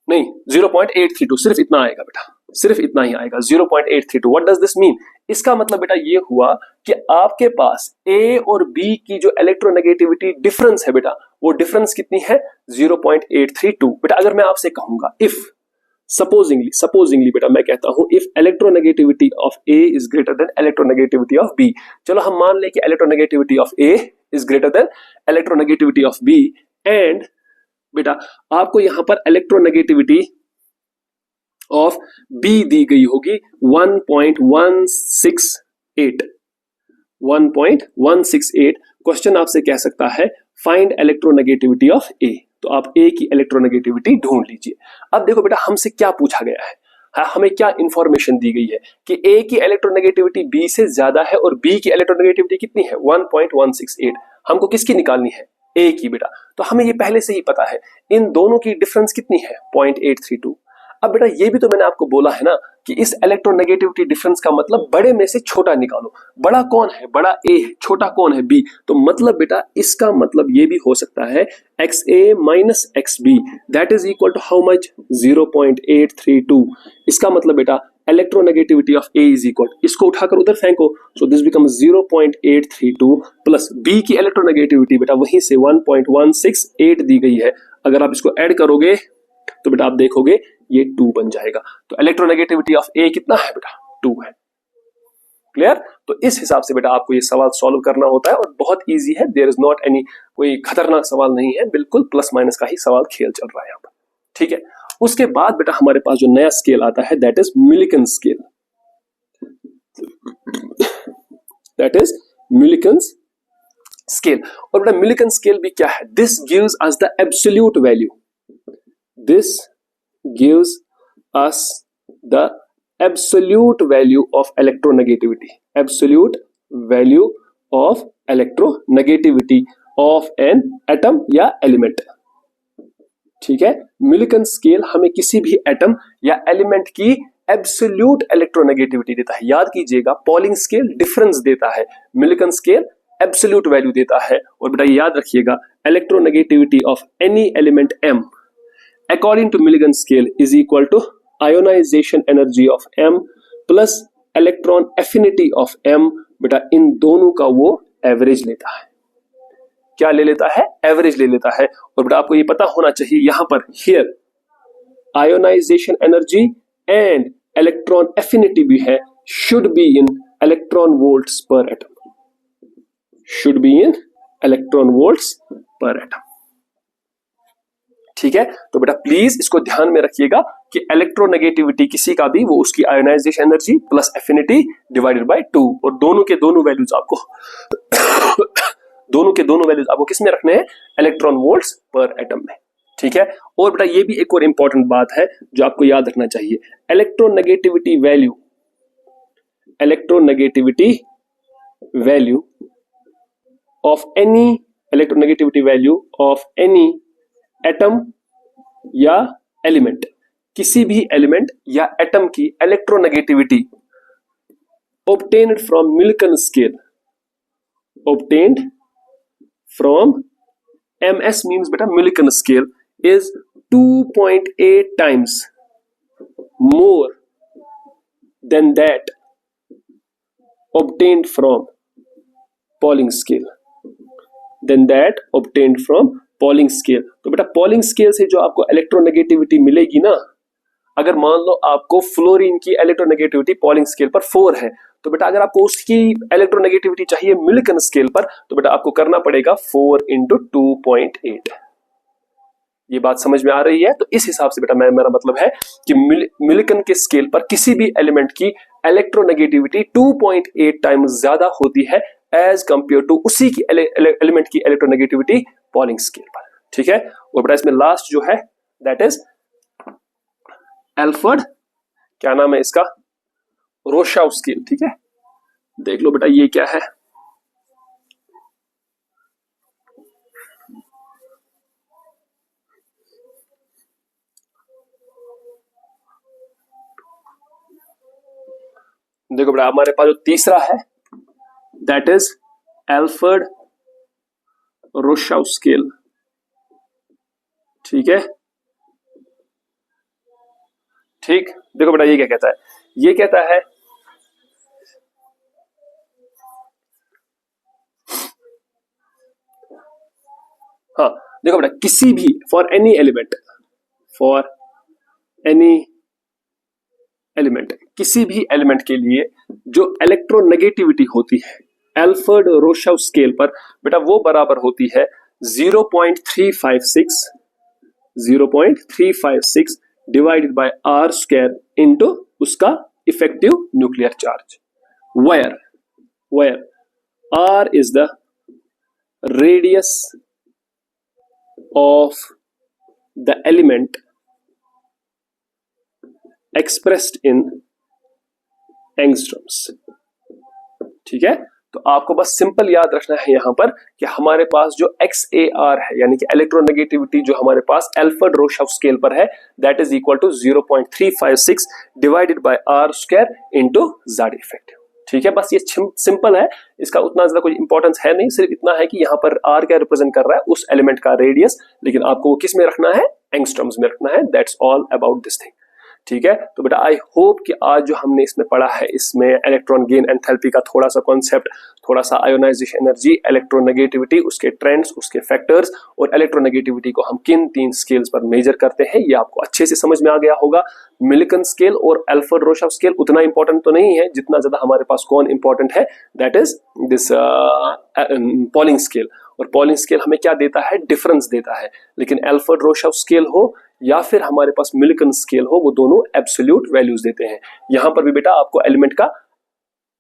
नहीं 0.832, सिर्फ इतना आएगा बेटा, सिर्फ इतना ही आएगा 0.832। व्हाट डज दिस मीन, इसका मतलब बेटा ये हुआ कि आपके पास ए और बी की जो इलेक्ट्रोनेगेटिविटी डिफरेंस है बेटा, वो डिफरेंस कितनी है 0.832। बेटा अगर मैं आपसे कहूंगा इफ सपोजिंगली बेटा मैं कहता हूं if electronegativity of A is greater than electronegativity of B. चलो हम मान ले कि electronegativity of A is greater than electronegativity of B, and बेटा आपको यहां पर इलेक्ट्रोनेगेटिविटी ऑफ बी दी गई होगी 1.168। क्वेश्चन आपसे कह सकता है फाइंड इलेक्ट्रोनेगेटिविटी ऑफ ए, तो आप ए की इलेक्ट्रोनेगेटिविटी ढूंढ लीजिए। अब देखो बेटा हमसे क्या पूछा गया है, हमें क्या इंफॉर्मेशन दी गई है कि ए की इलेक्ट्रोनेगेटिविटी बी से ज्यादा है और बी की इलेक्ट्रोनेगेटिविटी कितनी है 1.168। हमको किसकी निकालनी है, ए की बेटा। तो हमें ये पहले से ही पता है इन दोनों की डिफरेंस कितनी है 0.832। अब बेटा ये भी तो मैंने आपको बोला है ना कि इस इलेक्ट्रोनेगेटिविटी डिफरेंस का मतलब बड़े में से छोटा निकालो। बड़ा कौन है, बड़ा ए है, छोटा कौन है बी। तो मतलब बेटा इसका मतलब ये भी हो सकता है XA minus XB that is equal to how much 0.832। इसका मतलब बेटा electronegativity of A is equal, इसको उठाकर उधर फेंको, so this becomes 0.832 plus B की इलेक्ट्रोनेगेटिविटी बेटा वहीं से 1.168 दी गई है। अगर आप इसको ऐड करोगे तो बेटा आप देखोगे ये 2 बन जाएगा। तो इलेक्ट्रोनेगेटिविटी ऑफ ए कितना है बेटा 2 है। क्लियर। तो इस हिसाब से बेटा आपको ये सवाल सॉल्व करना होता है और बहुत इजी है, देयर इज नॉट एनी कोई खतरनाक सवाल नहीं है, बिल्कुल प्लस माइनस का ही सवाल खेल चल रहा है यहाँ पर। ठीक है, उसके बाद बेटा हमारे पास जो नया स्केल आता है that is Millikan scale, that is Millikan scale. और बेटा मिलिकन स्केल भी क्या है, this gives us the absolute value, this gives us the absolute value of electronegativity, absolute value of electronegativity of an atom या element। ठीक है, Millikan scale हमें किसी भी एटम या एलिमेंट की एब्सोल्यूट इलेक्ट्रोनेगेटिविटी देता है। याद कीजिएगा पॉलिंग स्केल डिफरेंस देता है, मिलिकन स्केल एब्सोल्यूट वैल्यू देता है। और बेटा याद रखिएगा electronegativity of any element m according to Millikan scale is equal to ionization energy of m plus electron affinity of m। बेटा इन दोनों का वो एवरेज लेता है, क्या ले लेता है, एवरेज ले लेता है। और बेटा आपको ये पता होना चाहिए यहां पर here ionisation energy and electron affinity भी है, should be in electron volts per atom, should be in electron volts per atom. ठीक है, तो बेटा प्लीज इसको ध्यान में रखिएगा कि इलेक्ट्रोनेगेटिविटी किसी का भी वो उसकी ionisation energy plus affinity divided by 2, और दोनों के दोनों वैल्यूज आपको दोनों के दोनों वैल्यूज आपको किस में रखने हैं, इलेक्ट्रॉन वोल्ट्स पर एटम में। ठीक है, और बेटा ये भी एक और इंपॉर्टेंट बात है जो आपको याद रखना चाहिए, electronegativity value, electronegativity value of any, electronegativity value of any atom या एलिमेंट, किसी भी एलिमेंट या एटम की electronegativity obtained from Millikan scale, obtained from MS means बेटा Millikan scale is 2.8 times more than that obtained from Pauling scale, than that obtained from polling scale. तो बेटा polling scale से जो आपको इलेक्ट्रोनेगेटिविटी मिलेगी ना, अगर मान लो आपको फ्लोरीन की इलेक्ट्रोनेगेटिविटी पॉलिंग स्केल पर 4 है, तो बेटा अगर आपको उसकी इलेक्ट्रोनेगेटिविटी चाहिए मिलिकन स्केल पर, तो बेटा आपको करना पड़ेगा 4 इंटू 2.8। ये बात समझ में आ रही है? तो इस हिसाब से बेटा मेरा मतलब है कि मिलिकन के स्केल पर किसी भी एलिमेंट की इलेक्ट्रोनेगेटिविटी 2.8 टाइम्स ज्यादा होती है एज कंपेयर टू उसी की एलिमेंट की इलेक्ट्रोनेगेटिविटी पॉलिंग स्केल पर। ठीक है, और बेटा इसमें लास्ट जो है दैट इज एल्फर्ड, क्या नाम है इसका, रोशाव स्केल। ठीक है, देख लो बेटा ये क्या है। देखो बेटा हमारे पास जो तीसरा है दैट इज एल्फर्ड रोशाव स्केल। ठीक है, ठीक, देखो बेटा ये क्या कहता है, ये कहता है हाँ देखो बेटा किसी भी फॉर एनी एलिमेंट किसी भी एलिमेंट के लिए जो इलेक्ट्रोनेगेटिविटी होती है एल्फर्ड रोशाव स्केल पर बेटा वो बराबर होती है 0.356 divided by are square into उसका effective nuclear charge, where R is the radius of the element expressed in angstroms. ठीक है, तो आपको बस सिंपल याद रखना है यहां पर कि हमारे पास जो XAR है यानी कि इलेक्ट्रोनेगेटिविटी जो हमारे पास एल्फर्ड रोशाव स्केल पर है that is equal to 0.356 divided by are square into Z effective. ठीक है, बस ये सिंपल है, इसका उतना ज्यादा कोई इंपॉर्टेंस है नहीं, सिर्फ इतना है कि यहाँ पर आर क्या रिप्रेजेंट कर रहा है, उस एलिमेंट का रेडियस, लेकिन आपको वो किस में रखना है, एंगस्ट्रम्स में रखना है। That's all about this thing. ठीक है, तो बेटा आई होप कि आज जो हमने इसमें पढ़ा है इसमें इलेक्ट्रॉन गेन एंथैल्पी का थोड़ा सा कॉन्सेप्ट, थोड़ा सा आयोनाइजेशन एनर्जी, इलेक्ट्रोनेगेटिविटी, उसके ट्रेंड्स, उसके फैक्टर्स और इलेक्ट्रोनेगेटिविटी को हम किन 3 स्केल्स पर मेजर करते हैं, ये आपको अच्छे से समझ में आ गया होगा। मिलिकन स्केल और एल्फर्ड रोशाव स्केल उतना इंपॉर्टेंट तो नहीं है जितना ज्यादा हमारे पास कौन इंपॉर्टेंट है, that is this polling scale. और पॉलिंग स्केल हमें क्या देता है, डिफरेंस देता है, लेकिन एल्फर्ड रोशाव स्केल हो या फिर हमारे पास मिलिकन स्केल हो वो दोनों एब्सोल्यूट वैल्यूज देते हैं। यहां पर भी बेटा आपको एलिमेंट का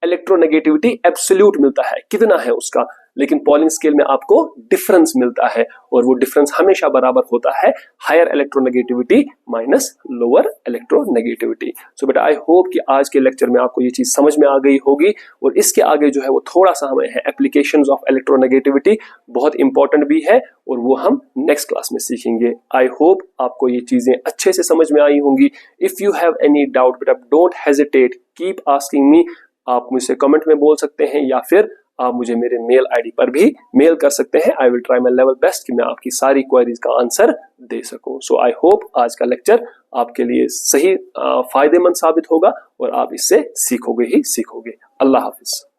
इलेक्ट्रोनेगेटिविटी एब्सोल्यूट मिलता है, कितना है उसका, लेकिन पॉलिंग स्केल में आपको डिफरेंस मिलता है और वो डिफरेंस हमेशा बराबर होता है higher electronegativity minus lower electronegativity. So बेटा आई होप कि आज के लेक्चर में आपको ये चीज समझ में आ गई होगी और इसके आगे जो है वो थोड़ा सा हमें है एप्लीकेशंस ऑफ इलेक्ट्रोनेगेटिविटी, बहुत इंपॉर्टेंट भी है और वो हम नेक्स्ट क्लास में सीखेंगे। आई होप आपको ये चीजें अच्छे से समझ में आई होंगी। If you have any doubt बेटा don't hesitate, keep asking me. आप मुझसे कमेंट में बोल सकते हैं या फिर आप मुझे मेरे मेल आईडी पर भी मेल कर सकते हैं। I will try my level best कि मैं आपकी सारी क्वेरीज का आंसर दे सकूं। सो आई होप आज का लेक्चर आपके लिए सही फायदेमंद साबित होगा और आप इससे सीखोगे ही सीखोगे। अल्लाह हाफिज।